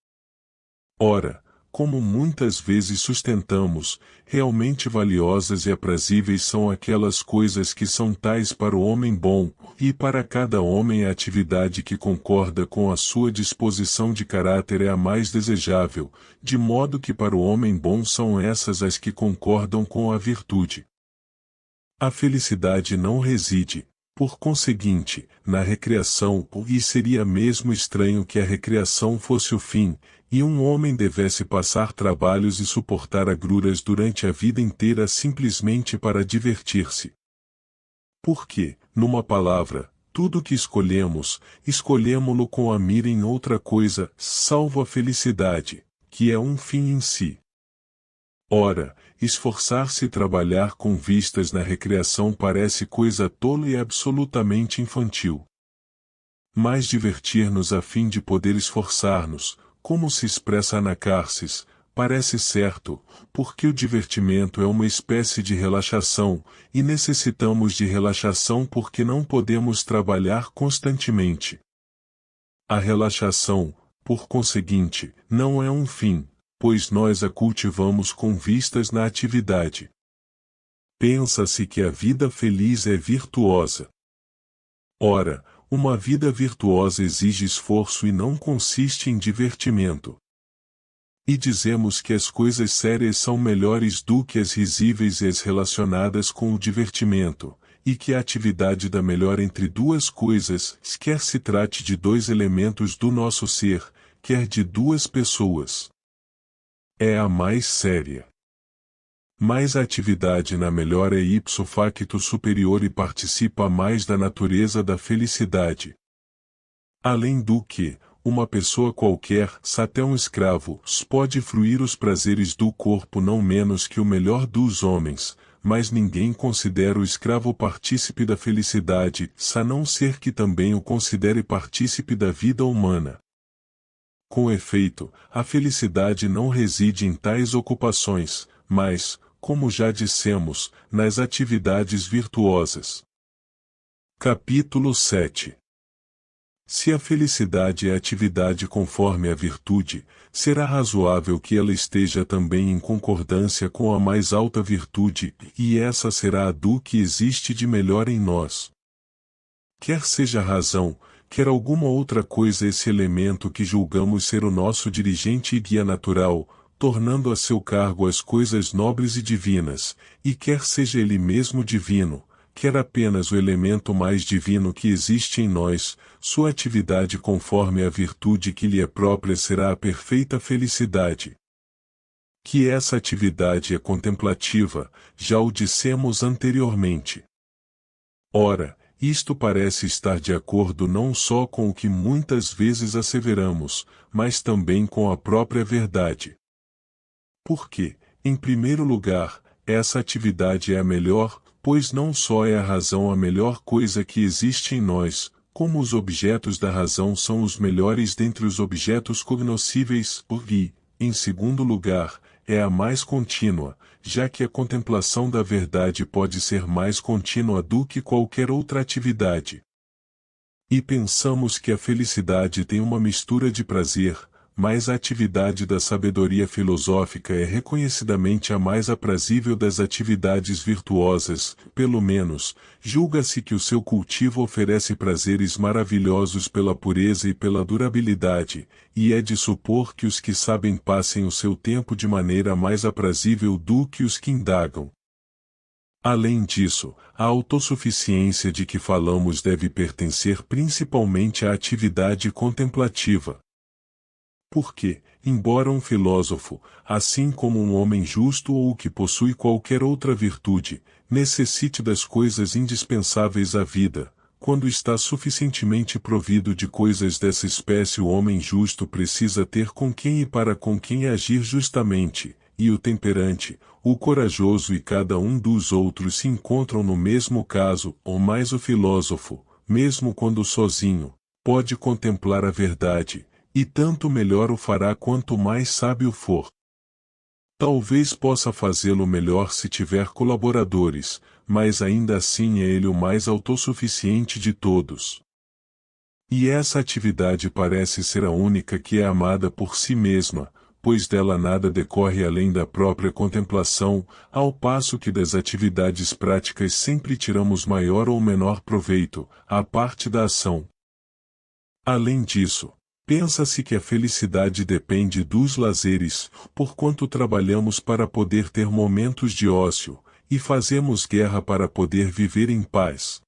Ora, como muitas vezes sustentamos, realmente valiosas e aprazíveis são aquelas coisas que são tais para o homem bom, e para cada homem a atividade que concorda com a sua disposição de caráter é a mais desejável, de modo que para o homem bom são essas as que concordam com a virtude. A felicidade não reside, por conseguinte, na recreação, e seria mesmo estranho que a recreação fosse o fim, e um homem devesse passar trabalhos e suportar agruras durante a vida inteira simplesmente para divertir-se. Porque, numa palavra, tudo que escolhemos, escolhemo-lo com a mira em outra coisa, salvo a felicidade, que é um fim em si. Ora, esforçar-se e trabalhar com vistas na recreação parece coisa tola e absolutamente infantil. Mas divertir-nos a fim de poder esforçar-nos, como se expressa Anacarsis, parece certo, porque o divertimento é uma espécie de relaxação, e necessitamos de relaxação porque não podemos trabalhar constantemente. A relaxação, por conseguinte, não é um fim, pois nós a cultivamos com vistas na atividade. Pensa-se que a vida feliz é virtuosa. Ora, uma vida virtuosa exige esforço e não consiste em divertimento. E dizemos que as coisas sérias são melhores do que as risíveis e as relacionadas com o divertimento, e que a atividade da melhor entre duas coisas, quer se trate de dois elementos do nosso ser, quer de duas pessoas, é a mais séria. Mas a atividade na melhor é ipso facto superior e participa mais da natureza da felicidade. Além do que, uma pessoa qualquer, se até um escravo, pode fruir os prazeres do corpo não menos que o melhor dos homens, mas ninguém considera o escravo partícipe da felicidade, a não ser que também o considere partícipe da vida humana. Com efeito, a felicidade não reside em tais ocupações, mas, como já dissemos, nas atividades virtuosas. Capítulo 7. Se a felicidade é atividade conforme a virtude, será razoável que ela esteja também em concordância com a mais alta virtude, e essa será a do que existe de melhor em nós. Quer seja a razão, quer alguma outra coisa esse elemento que julgamos ser o nosso dirigente e guia natural, tornando a seu cargo as coisas nobres e divinas, e quer seja ele mesmo divino, quer apenas o elemento mais divino que existe em nós, sua atividade conforme a virtude que lhe é própria será a perfeita felicidade. Que essa atividade é contemplativa, já o dissemos anteriormente. Ora, isto parece estar de acordo não só com o que muitas vezes asseveramos, mas também com a própria verdade. Porque, em primeiro lugar, essa atividade é a melhor, pois não só é a razão a melhor coisa que existe em nós, como os objetos da razão são os melhores dentre os objetos cognoscíveis, e, em segundo lugar, é a mais contínua, já que a contemplação da verdade pode ser mais contínua do que qualquer outra atividade. E pensamos que a felicidade tem uma mistura de prazer, mas a atividade da sabedoria filosófica é reconhecidamente a mais aprazível das atividades virtuosas, pelo menos, julga-se que o seu cultivo oferece prazeres maravilhosos pela pureza e pela durabilidade, e é de supor que os que sabem passem o seu tempo de maneira mais aprazível do que os que indagam. Além disso, a autossuficiência de que falamos deve pertencer principalmente à atividade contemplativa. Porque, embora um filósofo, assim como um homem justo ou que possui qualquer outra virtude, necessite das coisas indispensáveis à vida, quando está suficientemente provido de coisas dessa espécie o homem justo precisa ter com quem e para com quem agir justamente, e o temperante, o corajoso e cada um dos outros se encontram no mesmo caso, ou mais o filósofo, mesmo quando sozinho, pode contemplar a verdade, e tanto melhor o fará quanto mais sábio for. Talvez possa fazê-lo melhor se tiver colaboradores, mas ainda assim é ele o mais autossuficiente de todos. E essa atividade parece ser a única que é amada por si mesma, pois dela nada decorre além da própria contemplação, ao passo que das atividades práticas sempre tiramos maior ou menor proveito, à parte da ação. Além disso, pensa-se que a felicidade depende dos lazeres, porquanto trabalhamos para poder ter momentos de ócio, e fazemos guerra para poder viver em paz.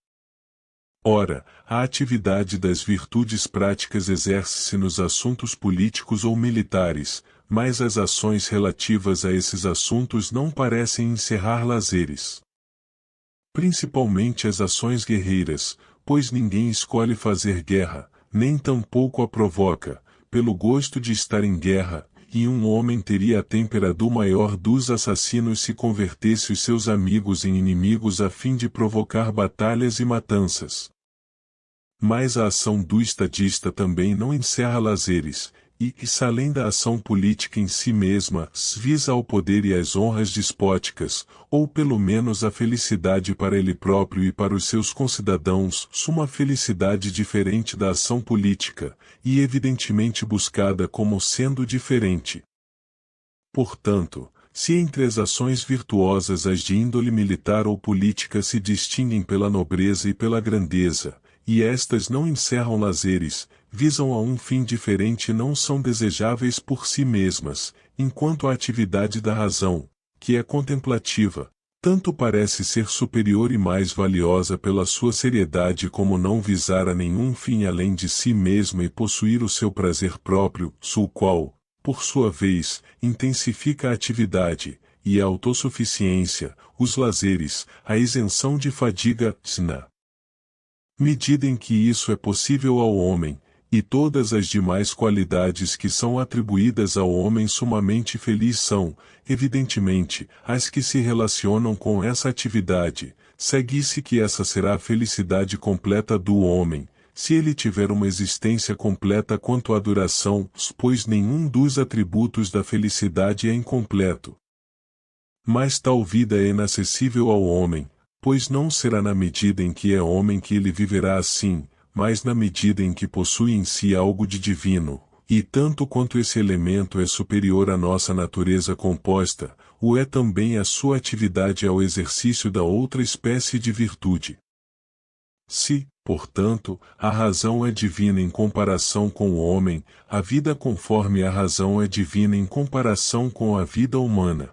Ora, a atividade das virtudes práticas exerce-se nos assuntos políticos ou militares, mas as ações relativas a esses assuntos não parecem encerrar lazeres. Principalmente as ações guerreiras, pois ninguém escolhe fazer guerra, nem tampouco a provoca, pelo gosto de estar em guerra, e um homem teria a têmpera do maior dos assassinos se convertesse os seus amigos em inimigos a fim de provocar batalhas e matanças. Mas a ação do estadista também não encerra lazeres, e, se além da ação política em si mesma, visa ao poder e às honras despóticas, ou pelo menos a felicidade para ele próprio e para os seus concidadãos, uma felicidade diferente da ação política, e evidentemente buscada como sendo diferente. Portanto, se entre as ações virtuosas as de índole militar ou política se distinguem pela nobreza e pela grandeza, e estas não encerram lazeres, visam a um fim diferente e não são desejáveis por si mesmas, enquanto a atividade da razão, que é contemplativa, tanto parece ser superior e mais valiosa pela sua seriedade como não visar a nenhum fim além de si mesma e possuir o seu prazer próprio, o qual, por sua vez, intensifica a atividade, e a autossuficiência, os lazeres, a isenção de fadiga, na medida em que isso é possível ao homem, e todas as demais qualidades que são atribuídas ao homem sumamente feliz são, evidentemente, as que se relacionam com essa atividade, segue-se que essa será a felicidade completa do homem, se ele tiver uma existência completa quanto à duração, pois nenhum dos atributos da felicidade é incompleto. Mas tal vida é inacessível ao homem, pois não será na medida em que é homem que ele viverá assim, mas na medida em que possui em si algo de divino, e tanto quanto esse elemento é superior à nossa natureza composta, o é também a sua atividade ao exercício da outra espécie de virtude. Se, portanto, a razão é divina em comparação com o homem, a vida conforme a razão é divina em comparação com a vida humana.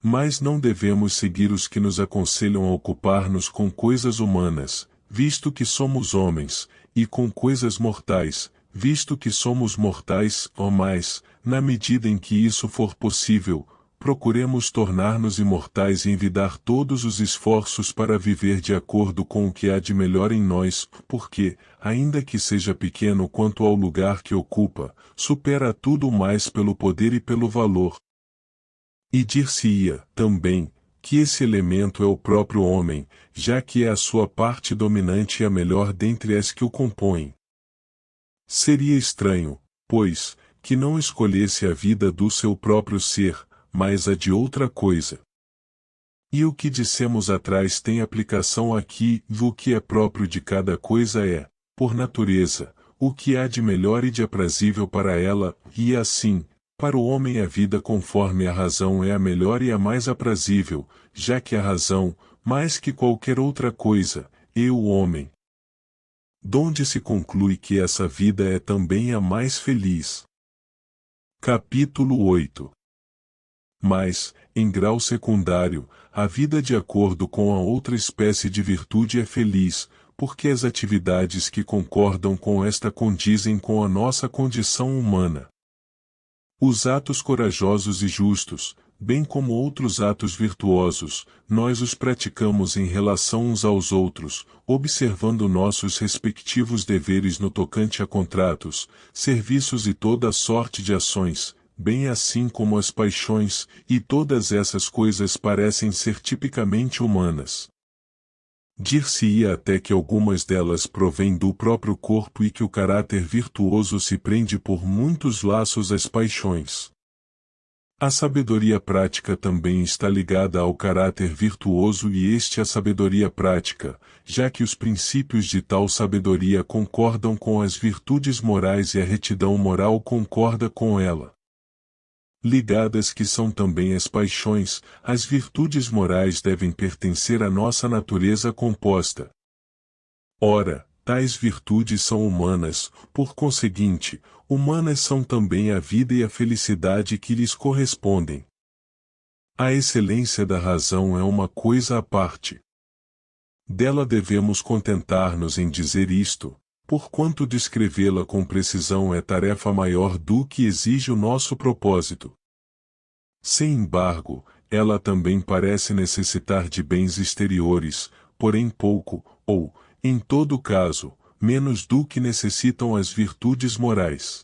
Mas não devemos seguir os que nos aconselham a ocupar-nos com coisas humanas, visto que somos homens, e com coisas mortais, visto que somos mortais, ou mais, na medida em que isso for possível, procuremos tornar-nos imortais e envidar todos os esforços para viver de acordo com o que há de melhor em nós, porque, ainda que seja pequeno quanto ao lugar que ocupa, supera tudo mais pelo poder e pelo valor. E dir-se-ia, também, que esse elemento é o próprio homem, já que é a sua parte dominante e a melhor dentre as que o compõem. Seria estranho, pois, que não escolhesse a vida do seu próprio ser, mas a de outra coisa. E o que dissemos atrás tem aplicação aqui, o que é próprio de cada coisa é, por natureza, o que há de melhor e de aprazível para ela, e assim, para o homem a vida conforme a razão é a melhor e a mais aprazível, já que a razão, mais que qualquer outra coisa, é o homem. Donde se conclui que essa vida é também a mais feliz. Capítulo 8. Mas, em grau secundário, a vida de acordo com a outra espécie de virtude é feliz, porque as atividades que concordam com esta condizem com a nossa condição humana. Os atos corajosos e justos, bem como outros atos virtuosos, nós os praticamos em relação uns aos outros, observando nossos respectivos deveres no tocante a contratos, serviços e toda sorte de ações, bem assim como as paixões, e todas essas coisas parecem ser tipicamente humanas. Dir-se-ia até que algumas delas provêm do próprio corpo e que o caráter virtuoso se prende por muitos laços às paixões. A sabedoria prática também está ligada ao caráter virtuoso e este à sabedoria prática, já que os princípios de tal sabedoria concordam com as virtudes morais e a retidão moral concorda com ela. ligadas que são também as paixões, as virtudes morais devem pertencer à nossa natureza composta. Ora, tais virtudes são humanas, por conseguinte, humanas são também a vida e a felicidade que lhes correspondem. A excelência da razão é uma coisa à parte. Dela devemos contentar-nos em dizer isto, porquanto descrevê-la com precisão é tarefa maior do que exige o nosso propósito. Sem embargo, ela também parece necessitar de bens exteriores, porém pouco, ou, em todo caso, menos do que necessitam as virtudes morais.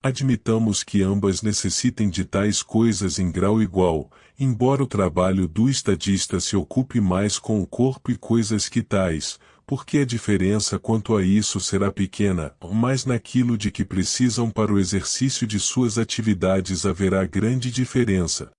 Admitamos que ambas necessitem de tais coisas em grau igual, embora o trabalho do estadista se ocupe mais com o corpo e coisas que tais, porque a diferença quanto a isso será pequena, mas naquilo de que precisam para o exercício de suas atividades haverá grande diferença.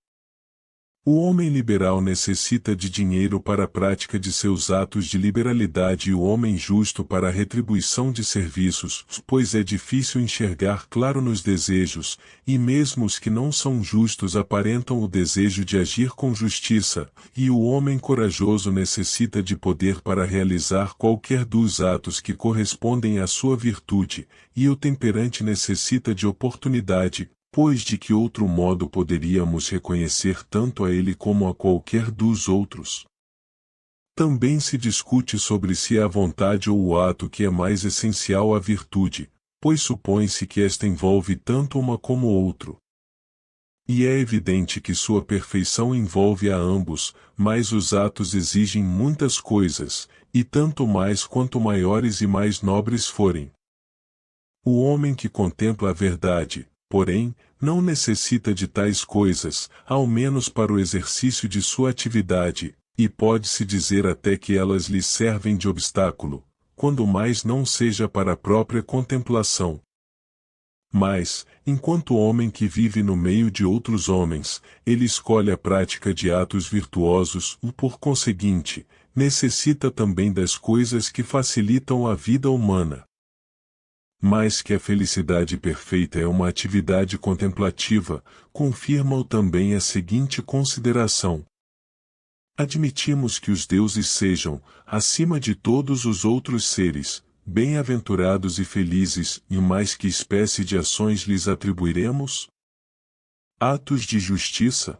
O homem liberal necessita de dinheiro para a prática de seus atos de liberalidade e o homem justo para a retribuição de serviços, pois é difícil enxergar claro nos desejos, e mesmo os que não são justos aparentam o desejo de agir com justiça, e o homem corajoso necessita de poder para realizar qualquer dos atos que correspondem à sua virtude, e o temperante necessita de oportunidade, pois de que outro modo poderíamos reconhecer tanto a ele como a qualquer dos outros? Também se discute sobre se é a vontade ou o ato que é mais essencial à virtude, pois supõe-se que esta envolve tanto uma como o outro. E é evidente que sua perfeição envolve a ambos, mas os atos exigem muitas coisas, e tanto mais quanto maiores e mais nobres forem. O homem que contempla a verdade, porém, não necessita de tais coisas, ao menos para o exercício de sua atividade, e pode-se dizer até que elas lhe servem de obstáculo, quando mais não seja para a própria contemplação. Mas, enquanto homem que vive no meio de outros homens, ele escolhe a prática de atos virtuosos e, por conseguinte, necessita também das coisas que facilitam a vida humana. Mas que a felicidade perfeita é uma atividade contemplativa, confirma-o também a seguinte consideração. Admitimos que os deuses sejam, acima de todos os outros seres, bem-aventurados e felizes, e mais que espécie de ações lhes atribuiremos? Atos de justiça?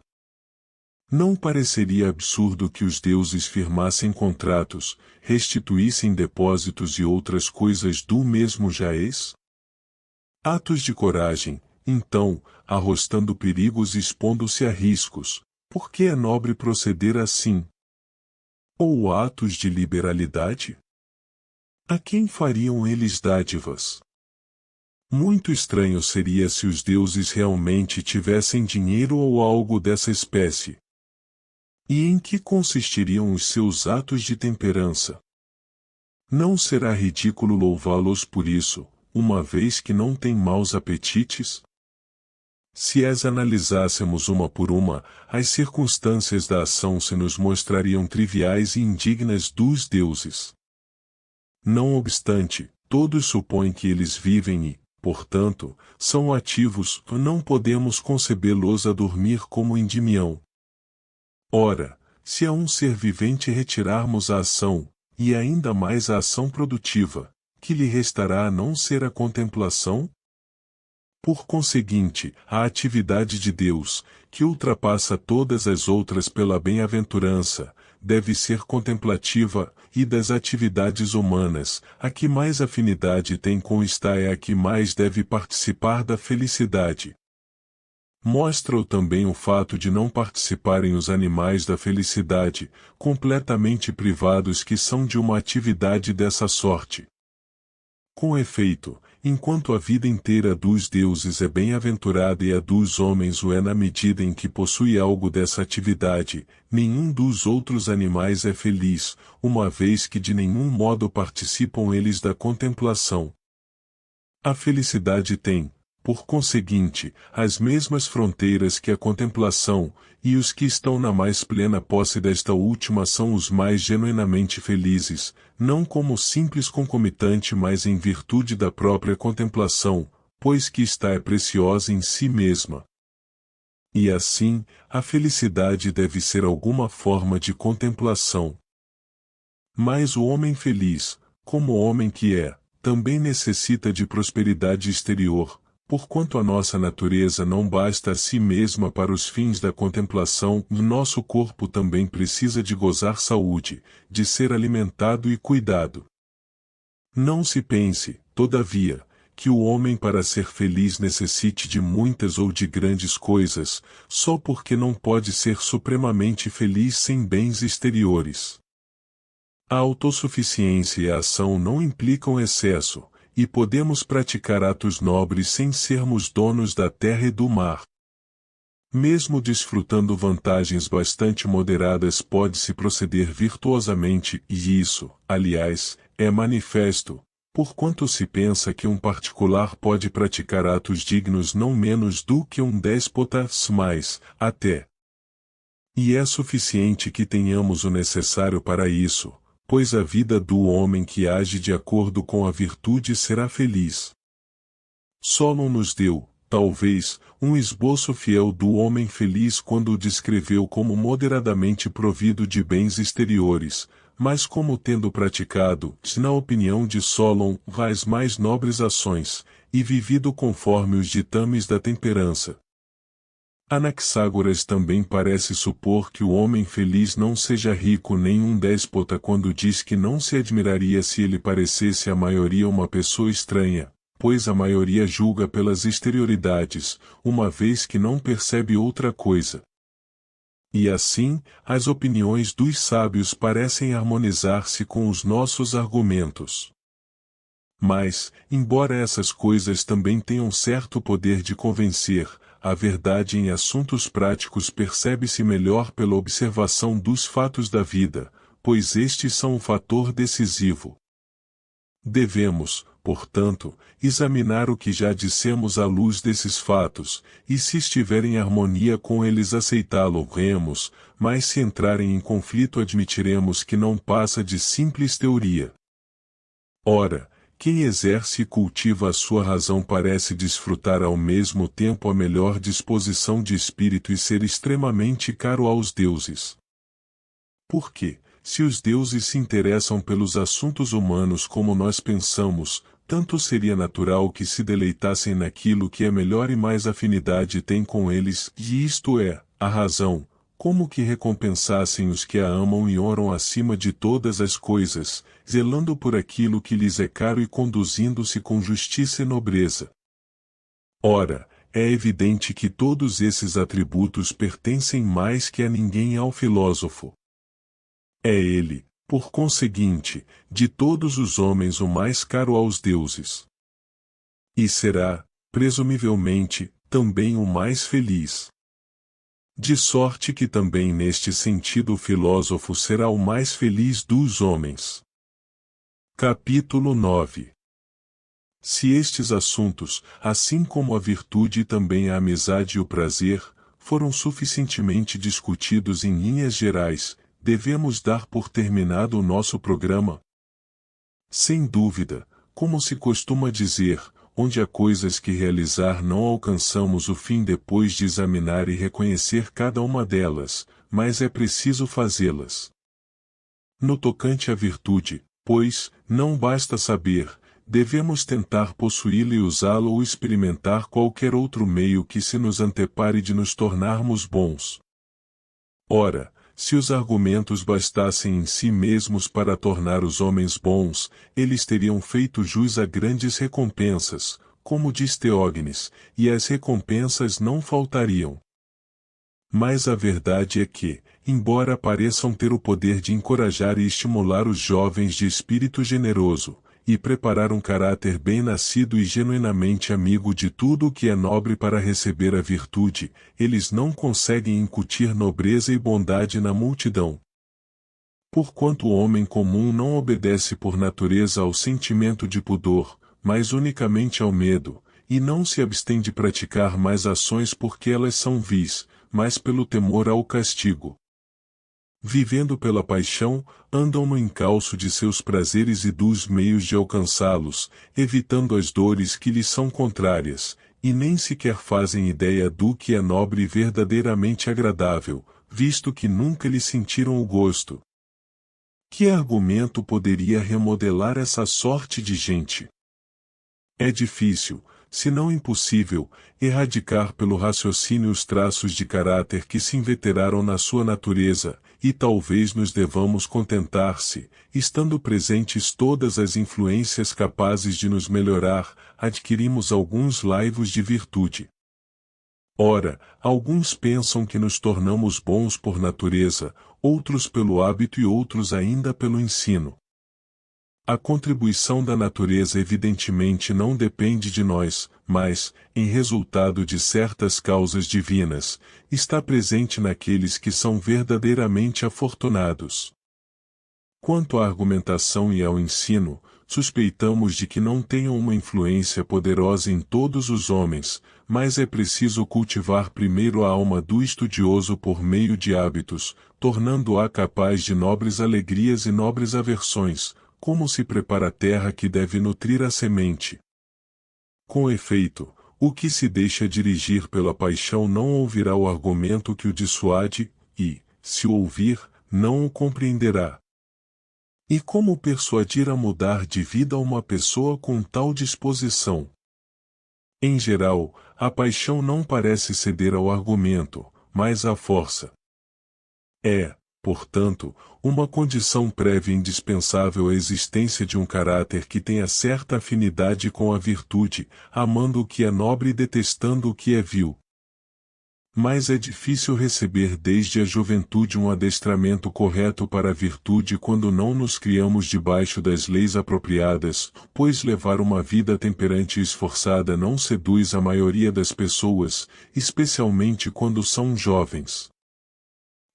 Não pareceria absurdo que os deuses firmassem contratos, restituíssem depósitos e outras coisas do mesmo jaez? Atos de coragem, então, arrostando perigos e expondo-se a riscos, por que é nobre proceder assim? Ou atos de liberalidade? A quem fariam eles dádivas? Muito estranho seria se os deuses realmente tivessem dinheiro ou algo dessa espécie. E em que consistiriam os seus atos de temperança? Não será ridículo louvá-los por isso, uma vez que não têm maus apetites? Se as analisássemos uma por uma, as circunstâncias da ação se nos mostrariam triviais e indignas dos deuses. Não obstante, todos supõem que eles vivem e, portanto, são ativos, não podemos concebê-los a dormir como Endymião. Ora, se a um ser vivente retirarmos a ação, e ainda mais a ação produtiva, que lhe restará a não ser a contemplação? Por conseguinte, a atividade de Deus, que ultrapassa todas as outras pela bem-aventurança, deve ser contemplativa, e das atividades humanas, a que mais afinidade tem com esta é a que mais deve participar da felicidade. Mostra-o também o fato de não participarem os animais da felicidade, completamente privados que são de uma atividade dessa sorte. Com efeito, enquanto a vida inteira dos deuses é bem-aventurada e a dos homens o é na medida em que possui algo dessa atividade, nenhum dos outros animais é feliz, uma vez que de nenhum modo participam eles da contemplação. A felicidade tem, por conseguinte, as mesmas fronteiras que a contemplação, e os que estão na mais plena posse desta última são os mais genuinamente felizes, não como simples concomitante mas em virtude da própria contemplação, pois que esta é preciosa em si mesma. E assim, a felicidade deve ser alguma forma de contemplação. Mas o homem feliz, como homem que é, também necessita de prosperidade exterior, porquanto a nossa natureza não basta a si mesma para os fins da contemplação, nosso corpo também precisa de gozar saúde, de ser alimentado e cuidado. Não se pense, todavia, que o homem para ser feliz necessite de muitas ou de grandes coisas, só porque não pode ser supremamente feliz sem bens exteriores. A autossuficiência e a ação não implicam excesso, e podemos praticar atos nobres sem sermos donos da terra e do mar. Mesmo desfrutando vantagens bastante moderadas pode-se proceder virtuosamente, e isso, aliás, é manifesto, porquanto se pensa que um particular pode praticar atos dignos não menos do que um déspota, mais, até. E é suficiente que tenhamos o necessário para isso, pois a vida do homem que age de acordo com a virtude será feliz. Solon nos deu, talvez, um esboço fiel do homem feliz quando o descreveu como moderadamente provido de bens exteriores, mas como tendo praticado, na opinião de Solon, as mais nobres ações, e vivido conforme os ditames da temperança. Anaxágoras também parece supor que o homem feliz não seja rico nem um déspota quando diz que não se admiraria se ele parecesse à maioria uma pessoa estranha, pois a maioria julga pelas exterioridades, uma vez que não percebe outra coisa. E assim, as opiniões dos sábios parecem harmonizar-se com os nossos argumentos. Mas, embora essas coisas também tenham certo poder de convencer, a verdade em assuntos práticos percebe-se melhor pela observação dos fatos da vida, pois estes são o fator decisivo. Devemos, portanto, examinar o que já dissemos à luz desses fatos, e se estiver em harmonia com eles aceitá-lo-remos, mas se entrarem em conflito admitiremos que não passa de simples teoria. Ora, quem exerce e cultiva a sua razão parece desfrutar ao mesmo tempo a melhor disposição de espírito e ser extremamente caro aos deuses. Porque, se os deuses se interessam pelos assuntos humanos como nós pensamos, tanto seria natural que se deleitassem naquilo que é melhor e mais afinidade tem com eles, e isto é, a razão, como que recompensassem os que a amam e honram acima de todas as coisas, zelando por aquilo que lhes é caro e conduzindo-se com justiça e nobreza. Ora, é evidente que todos esses atributos pertencem mais que a ninguém ao filósofo. É ele, por conseguinte, de todos os homens o mais caro aos deuses. E será, presumivelmente, também o mais feliz. De sorte que também neste sentido o filósofo será o mais feliz dos homens. Capítulo 9. Se estes assuntos, assim como a virtude e também a amizade e o prazer, foram suficientemente discutidos em linhas gerais, devemos dar por terminado o nosso programa? Sem dúvida, como se costuma dizer, onde há coisas que realizar não alcançamos o fim depois de examinar e reconhecer cada uma delas, mas é preciso fazê-las. No tocante à virtude, pois, não basta saber, devemos tentar possuí-la e usá-la ou experimentar qualquer outro meio que se nos antepare de nos tornarmos bons. Ora, se os argumentos bastassem em si mesmos para tornar os homens bons, eles teriam feito jus a grandes recompensas, como diz Teógenes, e as recompensas não faltariam. Mas a verdade é que, embora pareçam ter o poder de encorajar e estimular os jovens de espírito generoso, e preparar um caráter bem-nascido e genuinamente amigo de tudo o que é nobre para receber a virtude, eles não conseguem incutir nobreza e bondade na multidão. Porquanto o homem comum não obedece por natureza ao sentimento de pudor, mas unicamente ao medo, e não se abstém de praticar mais ações porque elas são vis, mas pelo temor ao castigo. Vivendo pela paixão, andam no encalço de seus prazeres e dos meios de alcançá-los, evitando as dores que lhes são contrárias, e nem sequer fazem ideia do que é nobre e verdadeiramente agradável, visto que nunca lhe sentiram o gosto. Que argumento poderia remodelar essa sorte de gente? É difícil, se não impossível, erradicar pelo raciocínio os traços de caráter que se inveteraram na sua natureza, e talvez nos devamos contentar-se, estando presentes todas as influências capazes de nos melhorar, adquirimos alguns laivos de virtude. Ora, alguns pensam que nos tornamos bons por natureza, outros pelo hábito e outros ainda pelo ensino. A contribuição da natureza evidentemente não depende de nós, mas, em resultado de certas causas divinas, está presente naqueles que são verdadeiramente afortunados. Quanto à argumentação e ao ensino, suspeitamos de que não tenham uma influência poderosa em todos os homens, mas é preciso cultivar primeiro a alma do estudioso por meio de hábitos, tornando-a capaz de nobres alegrias e nobres aversões, como se prepara a terra que deve nutrir a semente. Com efeito, o que se deixa dirigir pela paixão não ouvirá o argumento que o dissuade, e, se o ouvir, não o compreenderá. E como persuadir a mudar de vida uma pessoa com tal disposição? Em geral, a paixão não parece ceder ao argumento, mas à força. É, portanto, uma condição prévia e indispensável a existência de um caráter que tenha certa afinidade com a virtude, amando o que é nobre e detestando o que é vil. Mas é difícil receber desde a juventude um adestramento correto para a virtude quando não nos criamos debaixo das leis apropriadas, pois levar uma vida temperante e esforçada não seduz a maioria das pessoas, especialmente quando são jovens.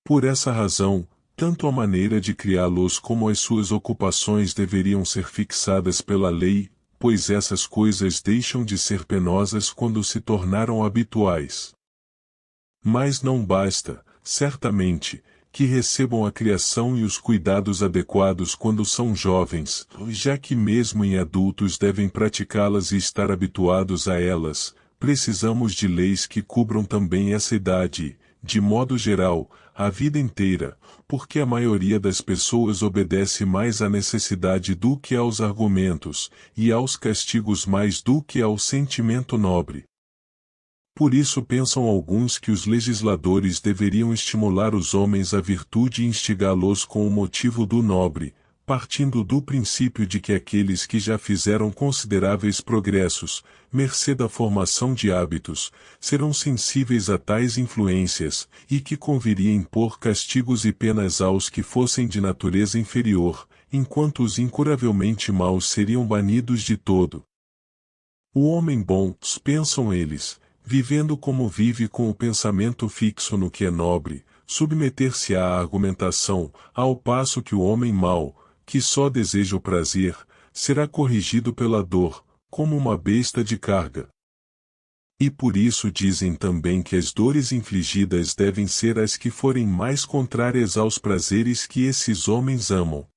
Por essa razão, tanto a maneira de criá-los como as suas ocupações deveriam ser fixadas pela lei, pois essas coisas deixam de ser penosas quando se tornaram habituais. Mas não basta, certamente, que recebam a criação e os cuidados adequados quando são jovens, já que mesmo em adultos devem praticá-las e estar habituados a elas, precisamos de leis que cubram também essa idade, de modo geral, a vida inteira, porque a maioria das pessoas obedece mais à necessidade do que aos argumentos, e aos castigos mais do que ao sentimento nobre. Por isso pensam alguns que os legisladores deveriam estimular os homens à virtude e instigá-los com o motivo do nobre, partindo do princípio de que aqueles que já fizeram consideráveis progressos, mercê da formação de hábitos, serão sensíveis a tais influências, e que conviria impor castigos e penas aos que fossem de natureza inferior, enquanto os incuravelmente maus seriam banidos de todo. O homem bom, pensam eles, vivendo como vive com o pensamento fixo no que é nobre, submeter-se à argumentação, ao passo que o homem mau, que só deseja o prazer, será corrigido pela dor, como uma besta de carga. E por isso dizem também que as dores infligidas devem ser as que forem mais contrárias aos prazeres que esses homens amam.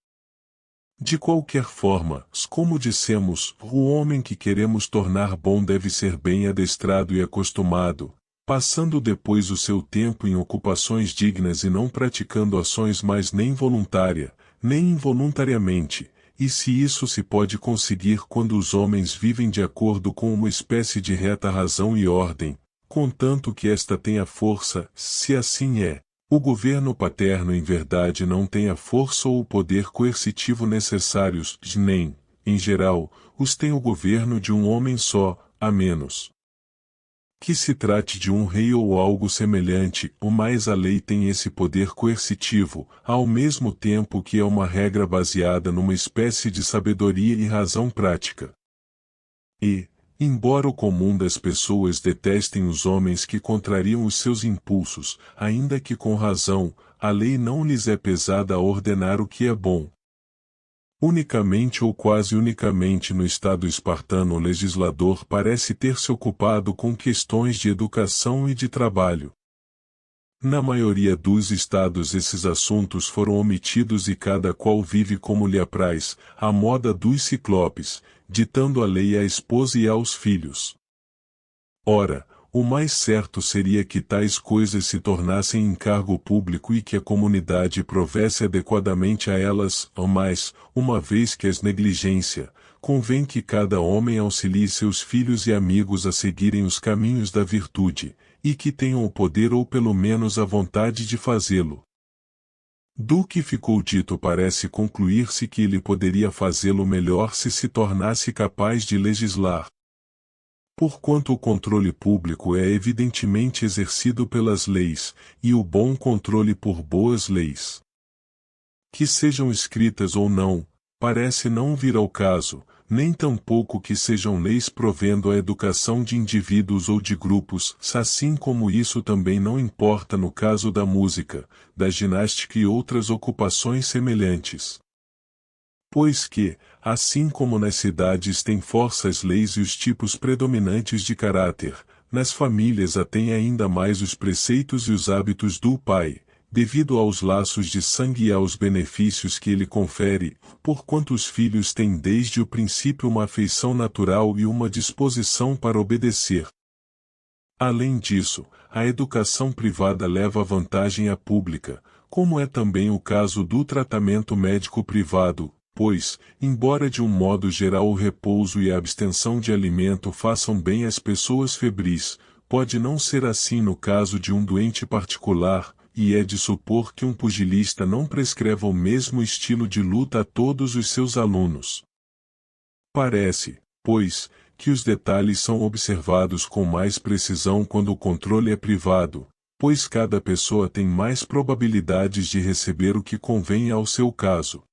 De qualquer forma, como dissemos, o homem que queremos tornar bom deve ser bem adestrado e acostumado, passando depois o seu tempo em ocupações dignas e não praticando ações mais nem voluntária, nem involuntariamente, e se isso se pode conseguir quando os homens vivem de acordo com uma espécie de reta razão e ordem, contanto que esta tenha força, se assim é. O governo paterno em verdade não tem a força ou o poder coercitivo necessários, nem, em geral, os tem o governo de um homem só, a menos que se trate de um rei ou algo semelhante, o mais a lei tem esse poder coercitivo, ao mesmo tempo que é uma regra baseada numa espécie de sabedoria e razão prática. E, embora o comum das pessoas detestem os homens que contrariam os seus impulsos, ainda que com razão, a lei não lhes é pesada a ordenar o que é bom. Unicamente ou quase unicamente no Estado espartano o legislador parece ter se ocupado com questões de educação e de trabalho. Na maioria dos estados esses assuntos foram omitidos e cada qual vive como lhe apraz, à moda dos ciclopes, ditando a lei à esposa e aos filhos. Ora, o mais certo seria que tais coisas se tornassem encargo público e que a comunidade provesse adequadamente a elas, mas, uma vez que as negligência, convém que cada homem auxilie seus filhos e amigos a seguirem os caminhos da virtude, e que tenham o poder ou pelo menos a vontade de fazê-lo. Do que ficou dito parece concluir-se que ele poderia fazê-lo melhor se tornasse capaz de legislar. Porquanto o controle público é evidentemente exercido pelas leis, e o bom controle por boas leis. Que sejam escritas ou não, parece não vir ao caso, nem tampouco que sejam leis provendo a educação de indivíduos ou de grupos, assim como isso também não importa no caso da música, da ginástica e outras ocupações semelhantes. Pois que, assim como nas cidades tem força as leis e os tipos predominantes de caráter, nas famílias a têm ainda mais os preceitos e os hábitos do pai, devido aos laços de sangue e aos benefícios que ele confere, porquanto os filhos têm desde o princípio uma afeição natural e uma disposição para obedecer. Além disso, a educação privada leva vantagem à pública, como é também o caso do tratamento médico privado, pois, embora de um modo geral o repouso e a abstenção de alimento façam bem às pessoas febris, pode não ser assim no caso de um doente particular, e é de supor que um pugilista não prescreva o mesmo estilo de luta a todos os seus alunos. Parece, pois, que os detalhes são observados com mais precisão quando o controle é privado, pois cada pessoa tem mais probabilidades de receber o que convém ao seu caso.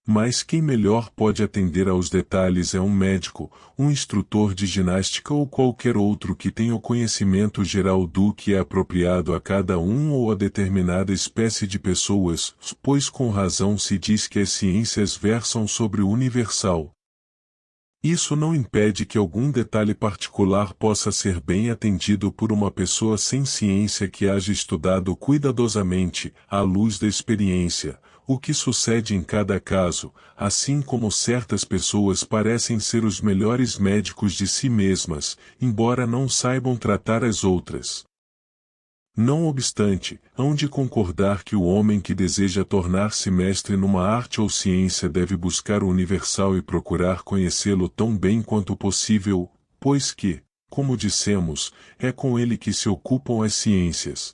Mas quem melhor pode atender aos detalhes é um médico, um instrutor de ginástica ou qualquer outro que tenha o conhecimento geral do que é apropriado a cada um ou a determinada espécie de pessoas, pois com razão se diz que as ciências versam sobre o universal. Isso não impede que algum detalhe particular possa ser bem atendido por uma pessoa sem ciência que haja estudado cuidadosamente, à luz da experiência, o que sucede em cada caso, assim como certas pessoas parecem ser os melhores médicos de si mesmas, embora não saibam tratar as outras. Não obstante, hão de concordar que o homem que deseja tornar-se mestre numa arte ou ciência deve buscar o universal e procurar conhecê-lo tão bem quanto possível, pois que, como dissemos, é com ele que se ocupam as ciências.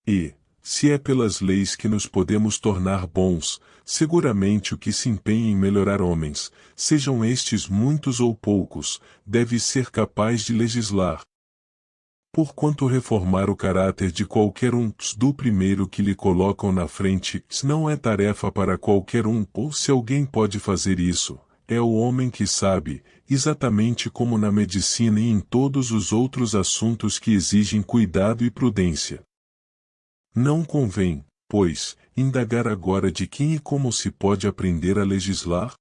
E, se é pelas leis que nos podemos tornar bons, seguramente o que se empenha em melhorar homens, sejam estes muitos ou poucos, deve ser capaz de legislar. Porquanto reformar o caráter de qualquer um do primeiro que lhe colocam na frente não é tarefa para qualquer um, ou se alguém pode fazer isso, é o homem que sabe, exatamente como na medicina e em todos os outros assuntos que exigem cuidado e prudência. Não convém, pois, indagar agora de quem e como se pode aprender a legislar?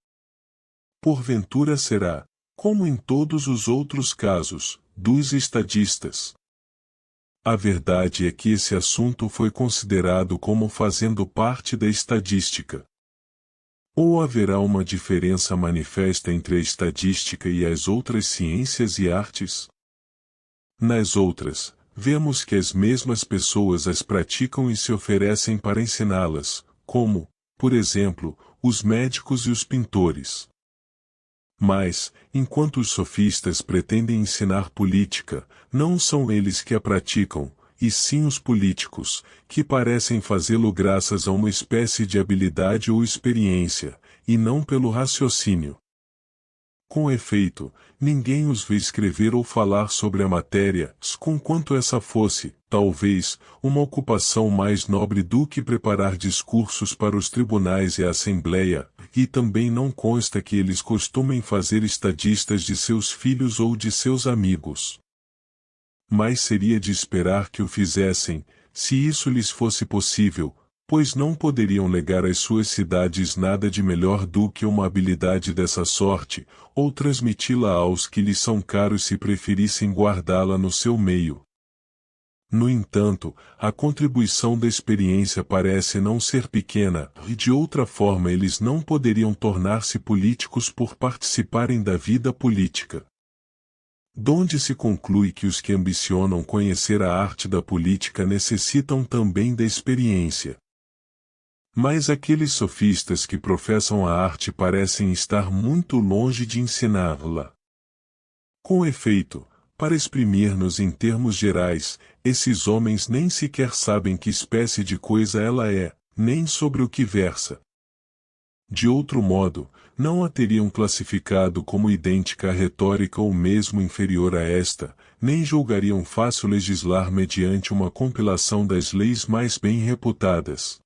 Porventura será, como em todos os outros casos, dos estadistas. A verdade é que esse assunto foi considerado como fazendo parte da estatística. Ou haverá uma diferença manifesta entre a estatística e as outras ciências e artes? Nas outras, vemos que as mesmas pessoas as praticam e se oferecem para ensiná-las, como, por exemplo, os médicos e os pintores. Mas, enquanto os sofistas pretendem ensinar política, não são eles que a praticam, e sim os políticos, que parecem fazê-lo graças a uma espécie de habilidade ou experiência, e não pelo raciocínio. Com efeito, ninguém os vê escrever ou falar sobre a matéria, conquanto essa fosse, talvez, uma ocupação mais nobre do que preparar discursos para os tribunais e a Assembleia, e também não consta que eles costumem fazer estadistas de seus filhos ou de seus amigos. Mas seria de esperar que o fizessem, se isso lhes fosse possível, pois não poderiam legar às suas cidades nada de melhor do que uma habilidade dessa sorte, ou transmiti-la aos que lhes são caros se preferissem guardá-la no seu meio. No entanto, a contribuição da experiência parece não ser pequena, e de outra forma eles não poderiam tornar-se políticos por participarem da vida política. donde se conclui que os que ambicionam conhecer a arte da política necessitam também da experiência. Mas aqueles sofistas que professam a arte parecem estar muito longe de ensiná-la. Com efeito, para exprimir-nos em termos gerais, esses homens nem sequer sabem que espécie de coisa ela é, nem sobre o que versa. De outro modo, não a teriam classificado como idêntica à retórica ou mesmo inferior a esta, nem julgariam fácil legislar mediante uma compilação das leis mais bem reputadas.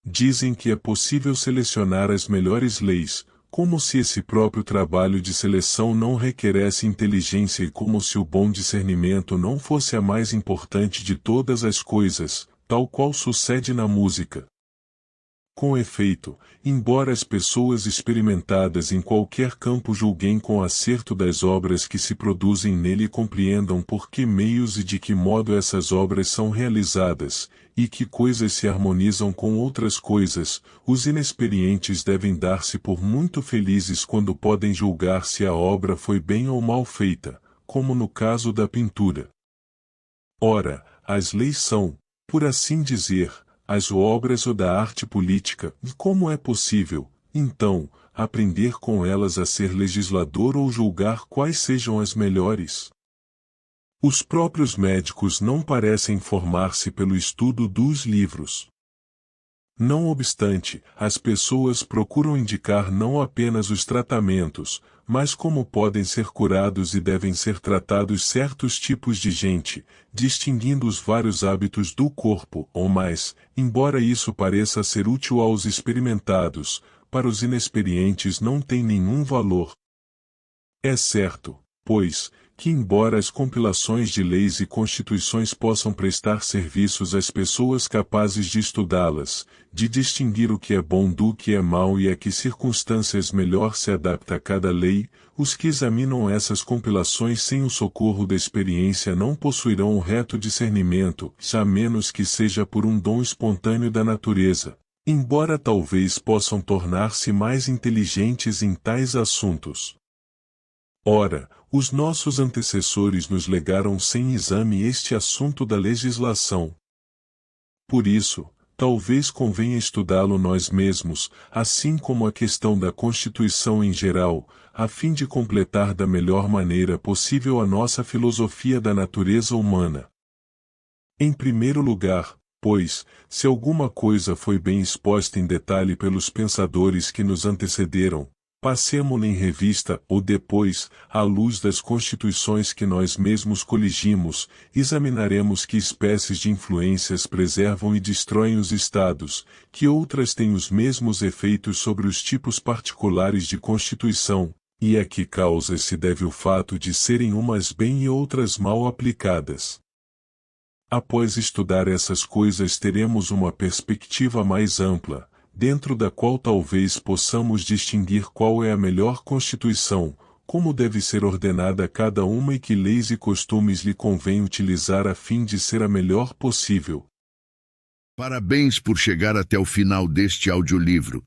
Dizem que é possível selecionar as melhores leis, como se esse próprio trabalho de seleção não requeresse inteligência e como se o bom discernimento não fosse a mais importante de todas as coisas, tal qual sucede na música. Com efeito, embora as pessoas experimentadas em qualquer campo julguem com acerto das obras que se produzem nele e compreendam por que meios e de que modo essas obras são realizadas, e que coisas se harmonizam com outras coisas, os inexperientes devem dar-se por muito felizes quando podem julgar se a obra foi bem ou mal feita, como no caso da pintura. Ora, as leis são, por assim dizer, as obras ou da arte política, e como é possível, então, aprender com elas a ser legislador ou julgar quais sejam as melhores? Os próprios médicos não parecem formar-se pelo estudo dos livros. Não obstante, as pessoas procuram indicar não apenas os tratamentos, mas como podem ser curados e devem ser tratados certos tipos de gente, distinguindo os vários hábitos do corpo, ou mais, embora isso pareça ser útil aos experimentados, para os inexperientes não tem nenhum valor. É certo, pois, que embora as compilações de leis e constituições possam prestar serviços às pessoas capazes de estudá-las, de distinguir o que é bom do que é mal e a que circunstâncias melhor se adapta a cada lei, os que examinam essas compilações sem o socorro da experiência não possuirão o reto discernimento, a menos que seja por um dom espontâneo da natureza, embora talvez possam tornar-se mais inteligentes em tais assuntos. Ora, os nossos antecessores nos legaram sem exame este assunto da legislação. Por isso, talvez convenha estudá-lo nós mesmos, assim como a questão da Constituição em geral, a fim de completar da melhor maneira possível a nossa filosofia da natureza humana. Em primeiro lugar, pois, se alguma coisa foi bem exposta em detalhe pelos pensadores que nos antecederam, passemo-la em revista, ou depois, à luz das constituições que nós mesmos coligimos, examinaremos que espécies de influências preservam e destroem os estados, que outras têm os mesmos efeitos sobre os tipos particulares de constituição, e a que causas se deve o fato de serem umas bem e outras mal aplicadas. Após estudar essas coisas teremos uma perspectiva mais ampla, dentro da qual talvez possamos distinguir qual é a melhor constituição, como deve ser ordenada cada uma e que leis e costumes lhe convém utilizar a fim de ser a melhor possível. Parabéns por chegar até o final deste audiolivro.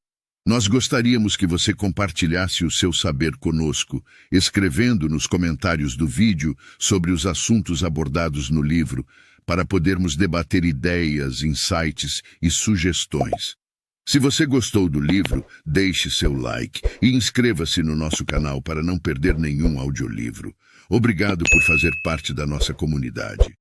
Nós gostaríamos que você compartilhasse o seu saber conosco, escrevendo nos comentários do vídeo sobre os assuntos abordados no livro, para podermos debater ideias, insights e sugestões. Se você gostou do livro, deixe seu like e inscreva-se no nosso canal para não perder nenhum audiolivro. Obrigado por fazer parte da nossa comunidade.